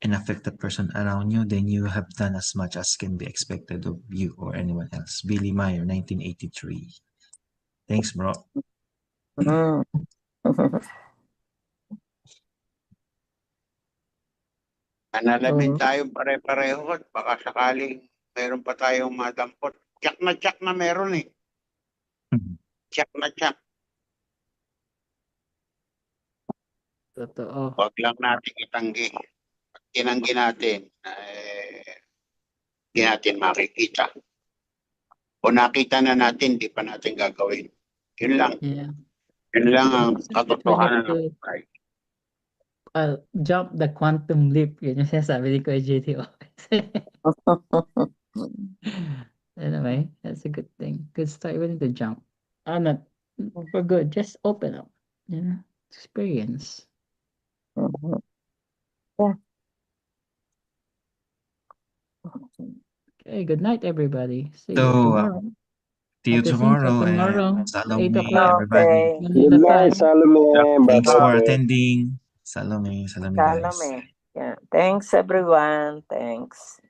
Speaker 1: and affect the person around you, then you have done as much as can be expected of you or anyone else. Billy Meyer, 1983. Thanks, bro.
Speaker 3: Mm.
Speaker 4: Nanalamin
Speaker 3: Oo.
Speaker 4: tayo pare-pareho at baka sakaling meron pa tayong madampot. Tsak na meron eh. Tsak na tsak.
Speaker 2: Totoo.
Speaker 4: Huwag lang natin itanggi. Pag tinanggi natin, hindi natin makikita. O nakita na natin, di pa natin gagawin. Yun lang.
Speaker 2: Yeah.
Speaker 4: Yun lang ang
Speaker 2: We need
Speaker 4: katotohanan ng
Speaker 2: to
Speaker 4: buhay.
Speaker 2: jump the quantum leap. Yun yung sinasabi ni Kuya JT. Anyway, that's a good thing. Good start. We need to jump. Not for good. Just open up. You know, experience.
Speaker 3: Mhm. Yeah.
Speaker 2: Okay, good night, everybody. See you
Speaker 1: So,
Speaker 2: tomorrow.
Speaker 1: see you
Speaker 2: At the same time,
Speaker 1: tomorrow,
Speaker 2: tomorrow,
Speaker 1: and Salome,
Speaker 2: 8 o'clock.
Speaker 1: everybody.
Speaker 3: Okay.
Speaker 2: Manila
Speaker 6: Good night,
Speaker 2: time.
Speaker 6: Salome.
Speaker 1: Thanks for
Speaker 6: Bye-bye.
Speaker 1: attending. Salome guys.
Speaker 3: Salome. Yeah. Thanks, everyone. Thanks.